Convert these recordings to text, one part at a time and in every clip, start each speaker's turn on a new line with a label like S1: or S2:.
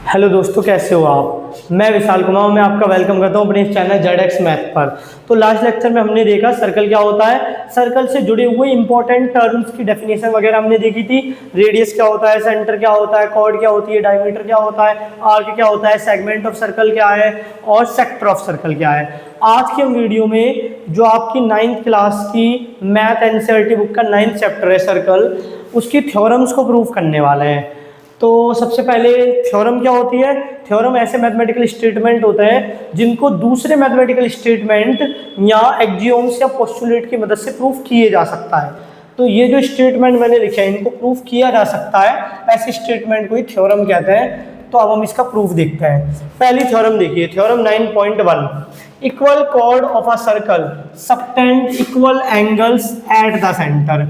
S1: Hello दोस्तों, कैसे हो आप। मैं विशाल कुमार, मैं आपका वेलकम करता हूं अपने इस चैनल जेड मैथ पर। तो लास्ट लेक्चर में हमने देखा सर्कल क्या होता है, सर्कल से जुड़े हुए इंपॉर्टेंट टर्म्स की डेफिनेशन वगैरह हमने देखी थी। रेडियस क्या होता है, सेंटर क्या होता है, कॉर्ड क्या होती है, डायमीटर क्या होता है, आर्क क्या होता है, सेगमेंट ऑफ सर्कल क्या है और सेक्टर ऑफ सर्कल क्या है। आज के वीडियो में जो आपकी 9th क्लास की मैथ एनसीईआरटी बुक का 9th चैप्टर है सर्कल, उसकी थ्योरम्स को प्रूव करने वाले हैं। तो सबसे पहले थ्योरम क्या होती है। थ्योरम ऐसे मैथमेटिकल स्टेटमेंट होते हैं जिनको दूसरे मैथमेटिकल स्टेटमेंट या एक्सियोम्स या पोस्टुलेट की मदद से प्रूफ किए जा सकता है। तो ये जो स्टेटमेंट मैंने लिखे हैं इनको प्रूफ किया जा सकता है, ऐसे स्टेटमेंट को ही थ्योरम कहते हैं। तो अब हम इसका प्रूफ देखते हैं। पहली थ्योरम देखिए, theorem 9.1, equal chord of a circle subtend equal angles eight the centre.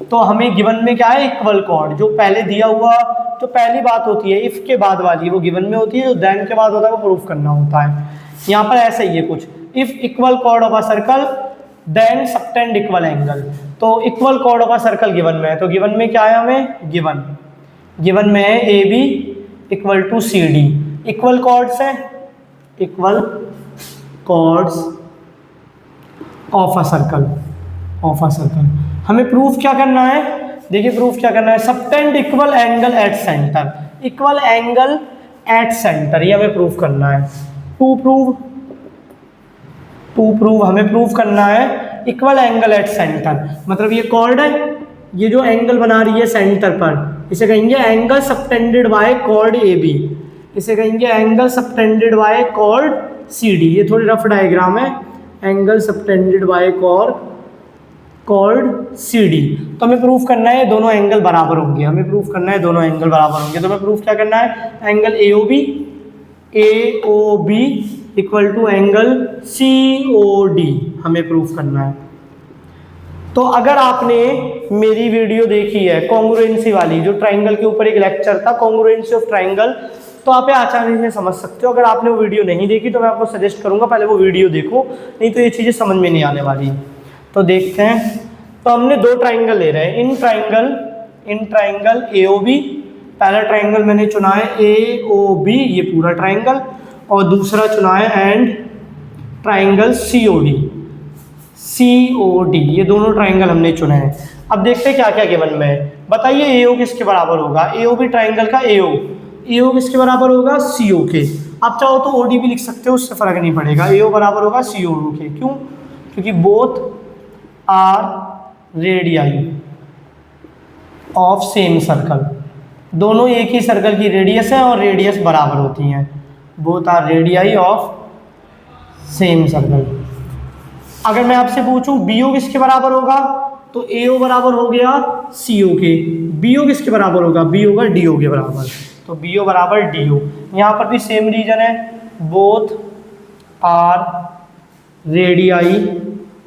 S1: तो हमें गिवन में क्या है, इक्वल कॉर्ड। जो पहले दिया हुआ तो पहली बात होती है इफ के बाद वाली, वो गिवन में होती है। जो देन के बाद होता है वो प्रूफ करना होता है। यहाँ पर ऐसा ही है कुछ, if equal chord of a circle then subtend equal angle. तो equal chord of a circle given में है, तो गिवन में क्या है, हमें गिवन में है A B equal to C D. Equal chords है, equal chords of a circle. हमें प्रूफ क्या करना है, देखिए प्रूफ क्या करना है, subtend equal angle at centre. Equal angle at centre ये हमें प्रूफ करना है। टू प्रूव हमें प्रूफ करना है इक्वल एंगल एट सेंटर। मतलब ये कॉर्ड है, ये जो एंगल बना रही है सेंटर पर, इसे कहेंगे angle subtended by chord A B. इसे कहेंगे angle subtended by chord C D. ये थोड़ी रफ डायग्राम है, angle subtended by chord C D. तो हमें प्रूफ करना है दोनों एंगल बराबर होंगे। तो हमें प्रूफ क्या करना है, angle A O B equal to angle C O D हमें प्रूफ करना है। तो अगर आपने मेरी वीडियो देखी है कॉन्ग्रुएंसी वाली, जो ट्राइंगल के ऊपर एक लेक्चर था कॉन्ग्रुएंसी ऑफ ट्राइंगल, तो आप आसानी से समझ सकते हो। अगर आपने वो वीडियो नहीं देखी तो मैं आपको सजेस्ट करूंगा पहले वो वीडियो देखो, नहीं तो ये चीज़ें समझ में नहीं आने वाली। तो देखते हैं। तो हमने दो ट्राइंगल ले रहे हैं, in triangle A O B. पहला ट्राइंगल मैंने चुना है ए ओ बी, ये पूरा ट्राइंगल, और दूसरा चुना है and triangle C O D. ये दोनों ट्राइंगल हमने चुने हैं। अब देखते हैं क्या क्या गिवन में है। बताइए ए ओ किसके बराबर होगा, ए ओ बी ट्राइंगल का ए ओ किसके बराबर होगा, सी ओ के। आप चाहो तो ओ डी भी लिख सकते हो, उससे फर्क नहीं पड़ेगा। ए ओ बराबर होगा सी ओ के। क्यों, क्योंकि both are radii of same circle. दोनों एक ही सर्कल की रेडियस है और रेडियस बराबर होती हैं। Both are radii of same circle. अगर मैं आपसे पूछूं बी ओ किसके बराबर होगा, तो ए ओ बराबर हो गया सी ओ के। बी ओ किसके बराबर होगा, बी होगा डी ओ के बराबर। तो बी ओ बराबर डी ओ। यहाँ पर भी सेम रीजन है, both are radii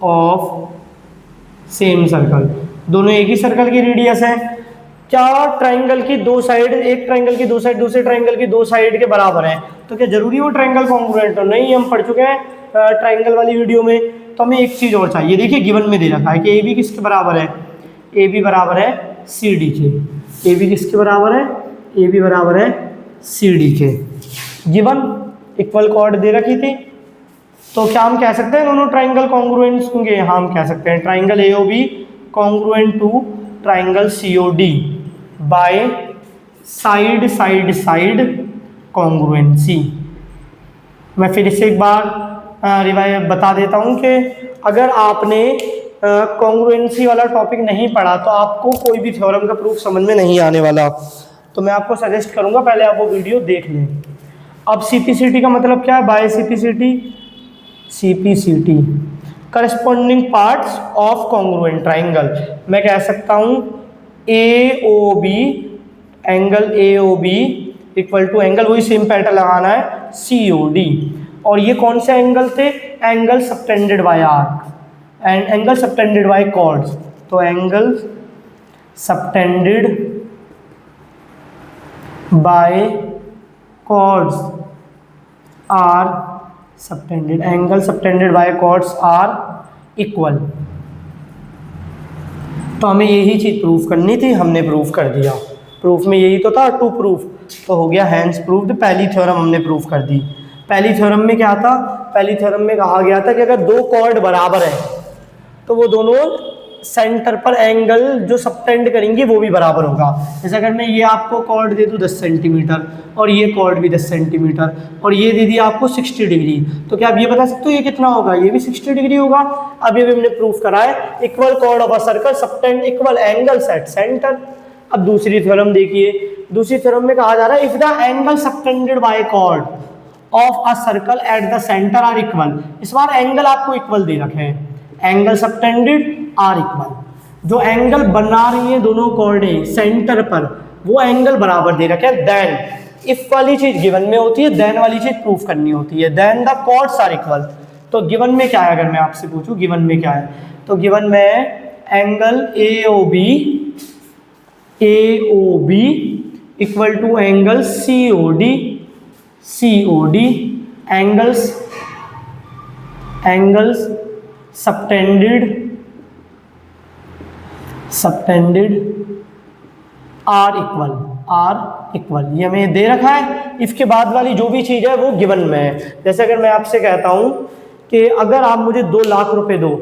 S1: of same circle. दोनों एक ही सर्कल की रेडियस है। क्या ट्राइंगल की दो साइड, एक ट्राइंगल की दो साइड दूसरे ट्राइंगल की दो साइड के बराबर है, तो क्या जरूरी वो ट्राइंगल कॉन्ग्रुएंट हो? नहीं, हम पढ़ चुके हैं ट्राइंगल वाली वीडियो में। तो हमें एक चीज और चाहिए। देखिए गिवन में दे रखा है कि ए बी किसके बराबर है, ए बी बराबर है सी डी के। ए बी किसके बराबर है, ए बी बराबर है सी डी के। गिवन इक्वल कॉर्ड दे रखी थी, तो क्या हम कह सकते हैं दोनों ट्राइंगल कॉन्ग्रुएंट होंगे? हाँ, हम कह सकते हैं triangle A O B congruent to triangle C O D by side congruency. मैं फिर से एक बार रिवाइज बता देता हूँ कि अगर आपने कॉन्ग्रुएंसी वाला टॉपिक नहीं पढ़ा तो आपको कोई भी थ्योरम का प्रूफ समझ में नहीं आने वाला। तो मैं आपको सजेस्ट करूँगा पहले आप वो वीडियो देख लें। अब सीपीसीटी का मतलब क्या है, by CPCT corresponding parts of congruent triangle. मैं कह सकता हूँ A O B, angle A O B equal to angle, वही सेम पैटर्न लगाना है, सी ओ डी। और ये कौन से एंगल थे, angle subtended by arc and angle subtended by chords. तो angle subtended by chords are subtended, angle subtended by chords are equal. तो हमें यही चीज प्रूफ करनी थी, हमने प्रूफ कर दिया। प्रूफ में यही तो था, टू प्रूफ तो हो गया हैंस प्रूव्ड, पहली थ्योरम हमने प्रूव कर दी। पहली थ्योरम में क्या था, पहली थ्योरम में कहा गया था कि अगर दो कॉर्ड बराबर है तो वो दोनों सेंटर पर एंगल जो सबटेंड करेंगे वो भी बराबर होगा। जैसे अगर मैं ये आपको कॉर्ड दे दूँ 10 सेंटीमीटर और ये कॉर्ड भी 10 सेंटीमीटर और ये दे दिया आपको 60 डिग्री, तो क्या आप ये बता सकते हो ये कितना होगा, ये भी 60 डिग्री होगा। अब ये भी हमने प्रूफ करा है, equal chord of a circle subtend equal angles at centre. अब दूसरी थ्योरम देखिए, दूसरी थ्योरम में कहा जा रहा है if the angle subtended by chord of a circle at the centre are equal. इस बार एंगल आपको इक्वल दे रखे हैं, एंगल सबटेंडेड आर इक्वल, जो एंगल बना रही है दोनों कॉर्डें सेंटर पर वो एंगल बराबर दे रखे हैं। देन इफ वाली चीज गिवन में होती है, देन वाली चीज प्रूफ करनी होती है। Then the chords are equal. तो गिवन में क्या है, अगर मैं आपसे पूछूं गिवन में क्या है, तो गिवन में angle AOB equal to angle COD angles subtended are equal, ये हमें दे रखा है। इसके बाद वाली जो भी चीज़ है वो गिवन में है। जैसे अगर मैं आपसे कहता हूँ कि अगर आप मुझे 2 लाख रुपए दो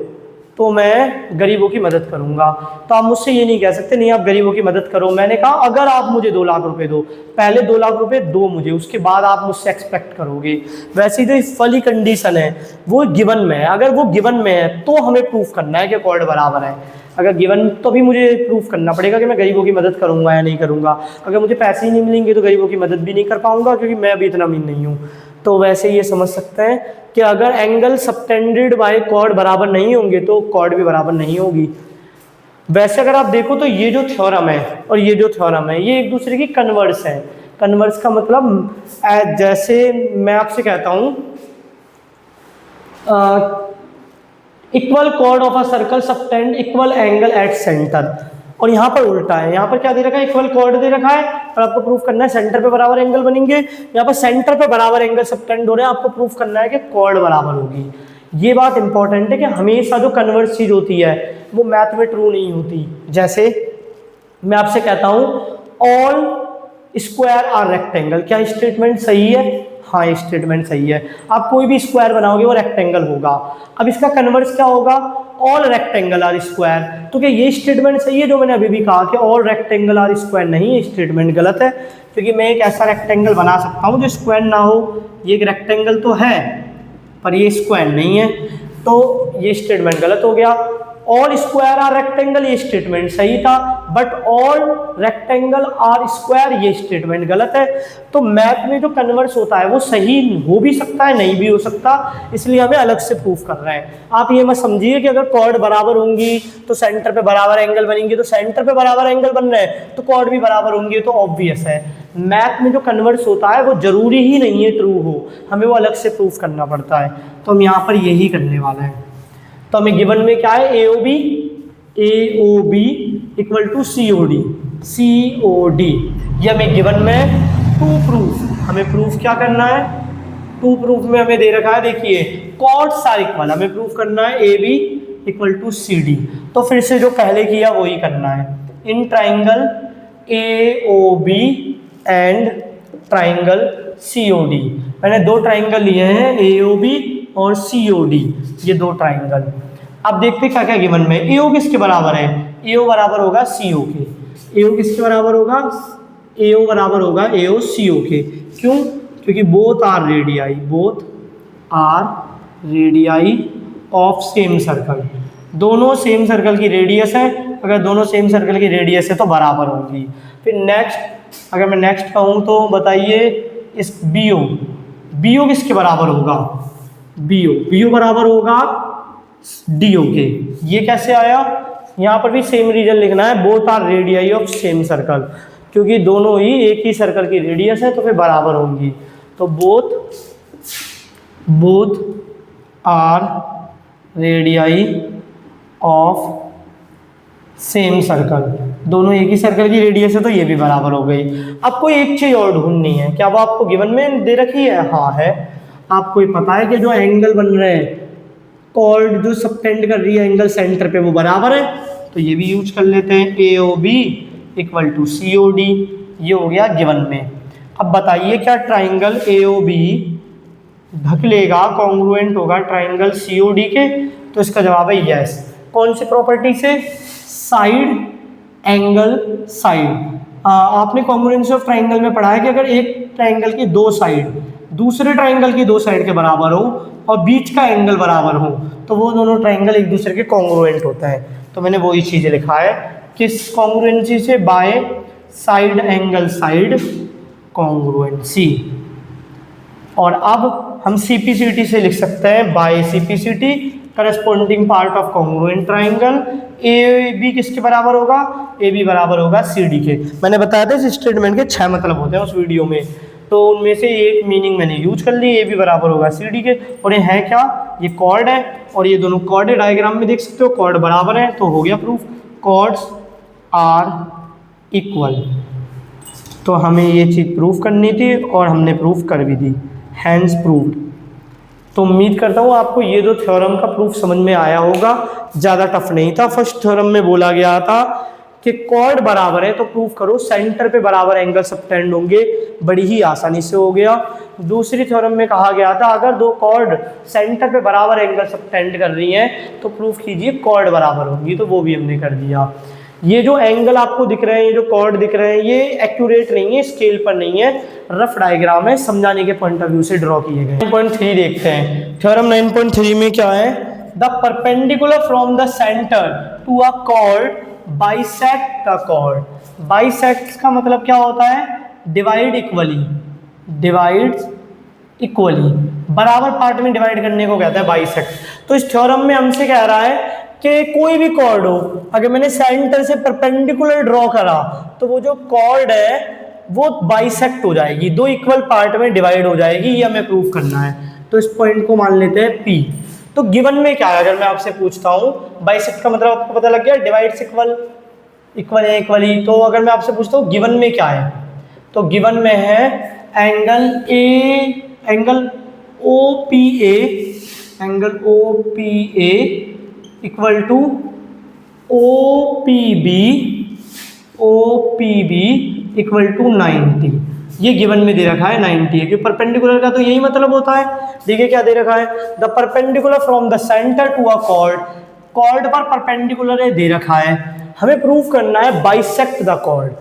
S1: तो मैं गरीबों की मदद करूंगा, तो आप मुझसे ये नहीं कह सकते नहीं आप गरीबों की मदद करो। मैंने कहा अगर आप मुझे 2 लाख रुपए दो, पहले 2 लाख रुपए दो मुझे, उसके बाद आप मुझसे एक्सपेक्ट करोगे। वैसे ही जो इस वाली कंडीशन है वो गिवन में है। अगर वो गिवन में है तो हमें प्रूफ करना है कि कॉर्ड बराबर है। अगर गिवन तो भी मुझे प्रूफ करना पड़ेगा कि मैं गरीबों की मदद करूंगा या नहीं करूंगा। अगर मुझे पैसे ही नहीं मिलेंगे तो गरीबों की मदद भी नहीं कर पाऊंगा, क्योंकि मैं अभी इतना अमीर नहीं हूँ। तो वैसे ये समझ सकते हैं कि अगर एंगल सबटेंडेड बाय कॉर्ड बराबर नहीं होंगे तो कॉर्ड भी बराबर नहीं होगी। वैसे अगर आप देखो तो ये जो थ्योरम है और ये जो थ्योरम है ये एक दूसरे की कन्वर्स है। कन्वर्स का मतलब जैसे मैं आपसे कहता हूँ equal chord of a circle subtend equal angle at centre, और यहाँ पर उल्टा है। यहाँ पर क्या दे रखा है, इक्वल कॉर्ड दे रखा है और आपको प्रूफ करना है सेंटर पे बराबर एंगल बनेंगे। यहाँ पर सेंटर पे बराबर एंगल सबटेंड हो रहे हैं, आपको प्रूफ करना है कि कॉर्ड बराबर होगी। ये बात इंपॉर्टेंट है कि हमेशा जो कन्वर्स चीज होती है वो मैथ में ट्रू नहीं होती। जैसे मैं आपसे कहता हूँ ऑल स्क्वायर आर रेक्टेंगल, क्या स्टेटमेंट सही है? हाँ ये स्टेटमेंट सही है। आप कोई भी स्क्वायर बनाओगे वो रेक्टेंगल होगा। अब इसका कन्वर्स क्या होगा, ऑल रेक्टेंगल आर स्क्वायर। तो क्या ये स्टेटमेंट सही है जो मैंने अभी भी कहा कि ऑल रेक्टेंगल आर स्क्वायर? नहीं, ये स्टेटमेंट गलत है, क्योंकि मैं एक ऐसा रेक्टेंगल बना सकता हूँ जो स्क्वायर ना हो। ये एक रेक्टेंगल तो है पर ये स्क्वायर नहीं है, तो ये स्टेटमेंट गलत हो गया। ऑल स्क्वायर आर रेक्टेंगल ये स्टेटमेंट सही था, but all rectangle are square ये स्टेटमेंट गलत है। तो मैथ में जो कन्वर्स होता है वो सही हो भी सकता है नहीं भी हो सकता, इसलिए हमें अलग से प्रूफ कर रहे हैं। आप ये मत समझिए कि अगर कॉर्ड बराबर होंगी तो सेंटर पे बराबर एंगल बनेंगे, तो सेंटर पे बराबर एंगल बन रहे हैं तो कॉर्ड भी बराबर होंगे, तो ऑब्वियस है। मैथ में जो कन्वर्स होता है वो जरूरी ही नहीं है ट्रू हो, हमें वो अलग से प्रूफ करना पड़ता है। तो हम यहाँ पर यही करने वाले हैं। तो हमें गिवन में क्या है, AOB इक्वल टू COD ये हमें गिवन में टू प्रूफ। हमें प्रूफ क्या करना है, टू प्रूफ में हमें दे रखा है, देखिए कॉर्ड्स आर इक्वल, हमें प्रूफ करना है AB इक्वल टू CD। तो फिर से जो पहले किया वही करना है। In triangle AOB and triangle COD, मैंने 2 ट्राइंगल लिए हैं AOB और COD, ये 2 ट्राइंगल। अब देखते क्या क्या गिवन में। AO किसके बराबर है, AO बराबर होगा CO के। AO किसके बराबर होगा, AO बराबर होगा AO CO के। क्यों, क्योंकि both are radii of same circle, दोनों सेम सर्कल की रेडियस है। अगर दोनों सेम सर्कल की रेडियस है तो बराबर होंगी। फिर नेक्स्ट, अगर मैं नेक्स्ट कहूँ तो बताइए इस BO किसके बराबर होगा, BO बराबर होगा DO के। ये कैसे आया, यहाँ पर भी सेम रीजन लिखना है, both are radii of same circle, क्योंकि दोनों ही एक ही सर्कल की रेडियस है तो फिर बराबर होंगी। तो both are radii of same circle, दोनों एक ही सर्कल की रेडियस है तो ये भी बराबर हो गई। अब कोई एक चीज और ढूंढनी है, क्या वो आपको गिवन में दे रखी है? हाँ है। आपको ये पता है कि जो एंगल बन रहे हैं, कॉर्ड जो सबटेंड कर रही है एंगल सेंटर पे वो बराबर है, तो ये भी यूज कर लेते हैं। AOB इक्वल टू COD, ये हो गया गिवन में। अब बताइए क्या ट्राइंगल AOB ढक लेगा, कॉन्ग्रुएंट होगा ट्राइंगल COD के? तो इसका जवाब है यस। कौन सी प्रॉपर्टी से? Side angle side. आपने कॉन्ग्रुएंसी ऑफ ट्राइंगल में पढ़ा है कि अगर एक ट्राइंगल की दो साइड दूसरे ट्राइंगल की दो साइड के बराबर हो और बीच का एंगल बराबर हो तो वो दोनों ट्राइंगल एक दूसरे के कॉन्ग्रुएंट होते हैं। तो मैंने वही चीज़ लिखा है किस कॉन्ग्रुएंसी से? By side angle side congruency. और अब हम CPCT से लिख सकते हैं by CPCT corresponding part of congruent triangle. AB किसके बराबर होगा? AB बराबर होगा CD के। मैंने बताया था इस स्टेटमेंट के 6 मतलब होते हैं उस वीडियो में, तो उनमें से एक मीनिंग मैंने यूज कर ली, AB बराबर होगा CD के। और ये है क्या? ये कॉर्ड है और ये दोनों कॉर्ड है, डायग्राम में देख सकते हो कॉर्ड बराबर है, तो हो गया प्रूफ। Chords are equal. तो हमें ये चीज़ प्रूफ करनी थी और हमने प्रूफ कर भी दी, हैंस प्रूव्ड। तो उम्मीद करता हूँ आपको ये दो थ्योरम का प्रूफ समझ में आया होगा, ज़्यादा टफ नहीं था। फर्स्ट थ्योरम में बोला गया था कि कॉर्ड बराबर है तो प्रूफ करो सेंटर पे बराबर एंगल सबटेंड होंगे, बड़ी ही आसानी से हो गया। दूसरी थ्योरम में कहा गया था अगर दो कॉर्ड सेंटर पे बराबर एंगल सबटेंड कर रही हैं तो प्रूफ कीजिए कॉर्ड बराबर होंगी, तो वो भी हमने कर दिया। ये जो एंगल आपको दिख रहे हैं, ये जो कॉर्ड दिख रहे हैं, ये एक्यूरेट नहीं है, स्केल पर नहीं है, रफ डायग्राम है, समझाने के पॉइंट ऑफ व्यू से ड्रॉ किए गए। 9.3 देखते हैं। थ्योरम 9.3 में क्या है? The perpendicular from the centre to a chord bisect the chord. Bisect का मतलब क्या होता है? डिवाइड इक्वली, डिवाइड्स इक्वली, बराबर पार्ट में डिवाइड करने को कहता है बाइसेक्ट। तो इस थ्योरम में हमसे कह रहा है कि कोई भी कॉर्ड हो, अगर मैंने सेंटर से परपेंडिकुलर ड्रॉ करा तो वो जो कॉर्ड है वो बाइसेक्ट हो जाएगी, दो इक्वल पार्ट में डिवाइड हो जाएगी, ये हमें प्रूफ करना है। तो इस पॉइंट को मान लेते हैं P। तो गिवन में क्या है? अगर मैं आपसे पूछता हूँ बाइसेक्ट का मतलब आपको पता लग गया, डिवाइड्स इक्वल, इक्वल है इक्वली। तो अगर मैं आपसे पूछता हूँ गिवन में क्या है, तो गिवन में है angle OPA, angle OPA equal to OPB equal to 90। ये गिवन में दे रखा है 90 है, क्योंकि परपेंडिकुलर का तो यही मतलब होता है। देखिए क्या दे रखा है? The perpendicular from the centre to a chord, chord पर परपेंडिकुलर है दे रखा है, हमें प्रूफ करना है बाइसेक्ट द कॉर्ड।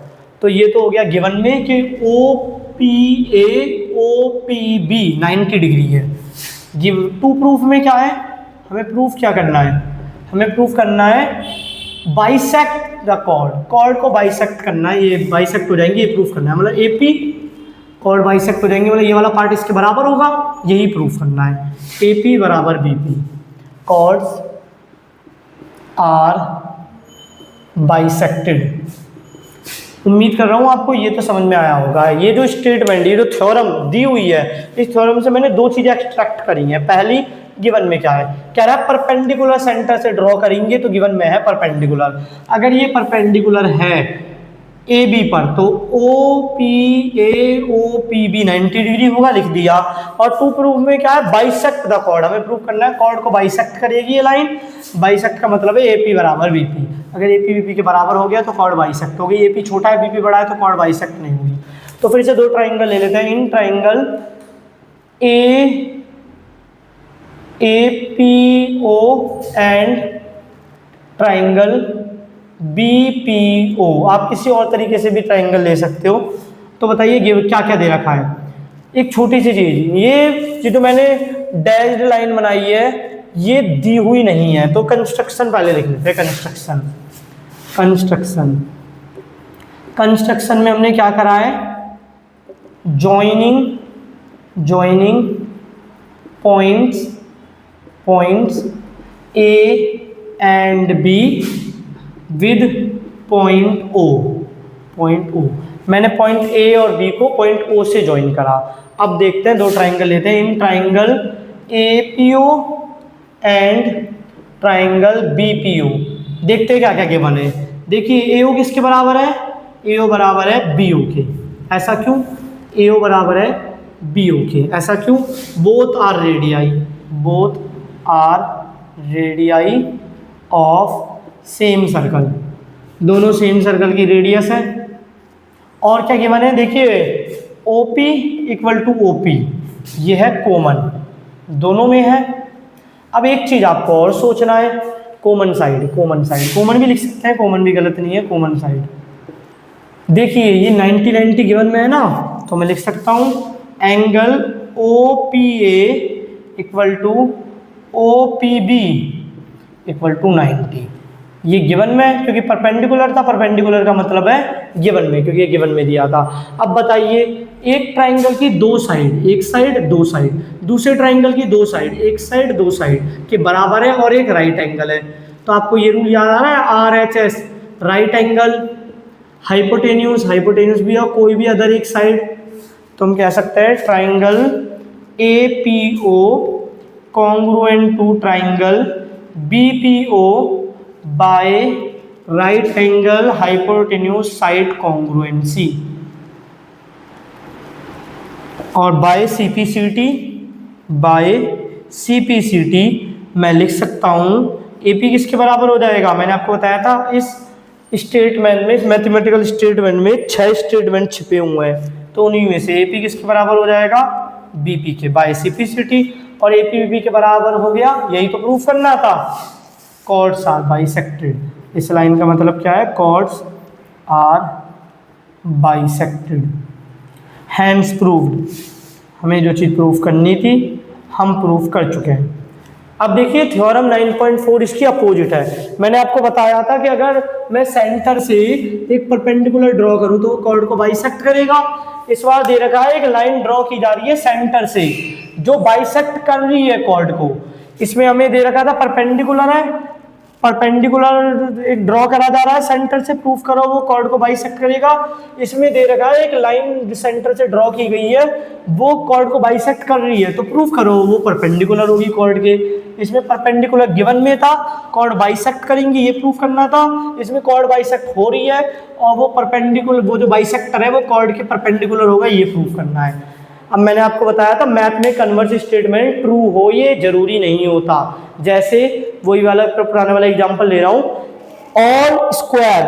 S1: तो ये तो हो गया गिवन में कि OPA OPB 90 डिग्री है। टू प्रूफ में क्या है? हमें प्रूफ क्या करना है? हमें प्रूफ करना है बाइसेक्ट द कॉर्ड, कॉर्ड को बाइसेक्ट करना है, ये बाइसेक्ट हो जाएंगे, ये प्रूफ करना है। मतलब AP कॉर्ड बाइसेक्ट हो जाएंगे, मतलब ये वाला पार्ट इसके बराबर होगा, यही प्रूफ करना है। AP बराबर BP, कॉर्ड्स आर बाइसेक्टेड। उम्मीद कर रहा हूँ आपको ये तो समझ में आया होगा। ये जो स्टेटमेंट, ये जो थ्योरम दी हुई है, इस थ्योरम से मैंने दो चीज़ें एक्सट्रैक्ट करी हैं। पहली, गिवन में क्या है? कह रहा है परपेंडिकुलर सेंटर से ड्रॉ करेंगे, तो गिवन में है परपेंडिकुलर। अगर ये परपेंडिकुलर है AB पर तो OPA OPB 90 डिग्री होगा, लिख दिया। और टू प्रूफ में क्या है? बाइसेक्ट द कॉर्ड, हमें प्रूफ करना है कॉर्ड को बाइसेक्ट करेगी ये लाइन। बाइसेक्ट का मतलब है AP बराबर BP। अगर AP BP के बराबर हो गया तो कॉर्ड बाइसेक्ट हो गई। AP छोटा है BP बड़ा है तो कॉर्ड बाइसेक्ट नहीं होगी। तो फिर से दो ट्राइंगल ले लेते हैं। In triangle APO and triangle BPO, आप किसी और तरीके से भी ट्राइंगल ले सकते हो। तो बताइए क्या क्या दे रखा है? एक छोटी सी चीज, ये जो मैंने डैश्ड लाइन बनाई है ये दी हुई नहीं है, तो कंस्ट्रक्शन पहले लिख लेते हैं। कंस्ट्रक्शन में हमने क्या करा है? Joining points A and B with point O। मैंने पॉइंट A और B को पॉइंट O से ज्वाइन करा। अब देखते हैं, दो ट्राइंगल लेते हैं। In triangle APO and triangle BPO, देखते हैं क्या क्या गिवन है। देखिए AO किसके बराबर है? AO बराबर है BO के। ऐसा क्यों? AO बराबर है BO के, ऐसा क्यों? Both are radii of same circle, दोनों सेम सर्कल की रेडियस है। और क्या गिवन है? देखिए OP इक्वल टू OP, ये है कॉमन, दोनों में है। अब एक चीज़ आपको और सोचना है, कॉमन साइड, कॉमन भी लिख सकते हैं, कॉमन भी गलत नहीं है, कॉमन साइड। देखिए ये 90-90 गिवन में है ना, तो मैं लिख सकता हूँ angle OPA equal to OPB equal to 90। ये गिवन में, क्योंकि परपेंडिकुलर था, परपेंडिकुलर का मतलब है गिवन में, क्योंकि ये गिवन में दिया था। अब बताइए, एक ट्राइंगल की दो साइड, एक साइड दो साइड, दूसरे ट्राइंगल की दो साइड, एक साइड दो साइड के बराबर है और एक राइट एंगल है, तो आपको ये रूल याद आ रहा है, RHS, right angle, hypotenuse, hypotenuse भी और कोई भी अदर एक साइड, तो हम कह सकते हैं triangle APO congruent to triangle BPO by right angle hypotenuse side congruency, और बाय CPCT मैं लिख सकता हूँ AP किसके बराबर हो जाएगा, मैंने आपको बताया था इस स्टेटमेंट में, इस मैथमेटिकल स्टेटमेंट में 6 स्टेटमेंट छिपे हुए हैं, तो उन्हीं में से AP किसके बराबर हो जाएगा, BP के, बाय CPCT, और AP BP के बराबर हो गया, यही तो प्रूफ करना था, कॉर्ड्स आर बाइसेक्टेड। इस लाइन का मतलब क्या है, chords are bisected, hence proved. हमें जो चीज़ प्रूफ करनी थी हम प्रूफ कर चुके हैं। अब देखिए थ्योरम 9.4 इसकी अपोजिट है। मैंने आपको बताया था कि अगर मैं सेंटर से एक परपेंडिकुलर ड्रॉ करूं तो वो कॉर्ड को बाइसेक्ट करेगा। इस बार दे रखा है एक लाइन ड्रॉ की जा रही है सेंटर से जो बाइसेक्ट कर रही है कॉर्ड को। इसमें हमें दे रखा था परपेंडिकुलर है, परपेंडिकुलर एक ड्रॉ करा जा रहा है सेंटर से, प्रूफ करो वो कॉर्ड को बाइसेक्ट करेगा। इसमें दे रखा है एक लाइन सेंटर से ड्रॉ की गई है वो कॉर्ड को बाइसेक्ट कर रही है, तो प्रूफ करो वो परपेंडिकुलर होगी कॉर्ड के। इसमें परपेंडिकुलर गिवन में था, कॉर्ड बाइसेक्ट करेंगी ये प्रूफ करना था। इसमें कॉर्ड बाइसेक्ट हो रही है और वो परपेंडिकुलर, वो जो बाइसेक्टर है वो कॉर्ड के परपेंडिकुलर होगा, ये प्रूफ करना है। अब मैंने आपको बताया था मैथ में कन्वर्स स्टेटमेंट ट्रू हो ये जरूरी नहीं होता। जैसे वही वाला पुराने वाला एग्जांपल ले रहा हूँ, ऑल स्क्वायर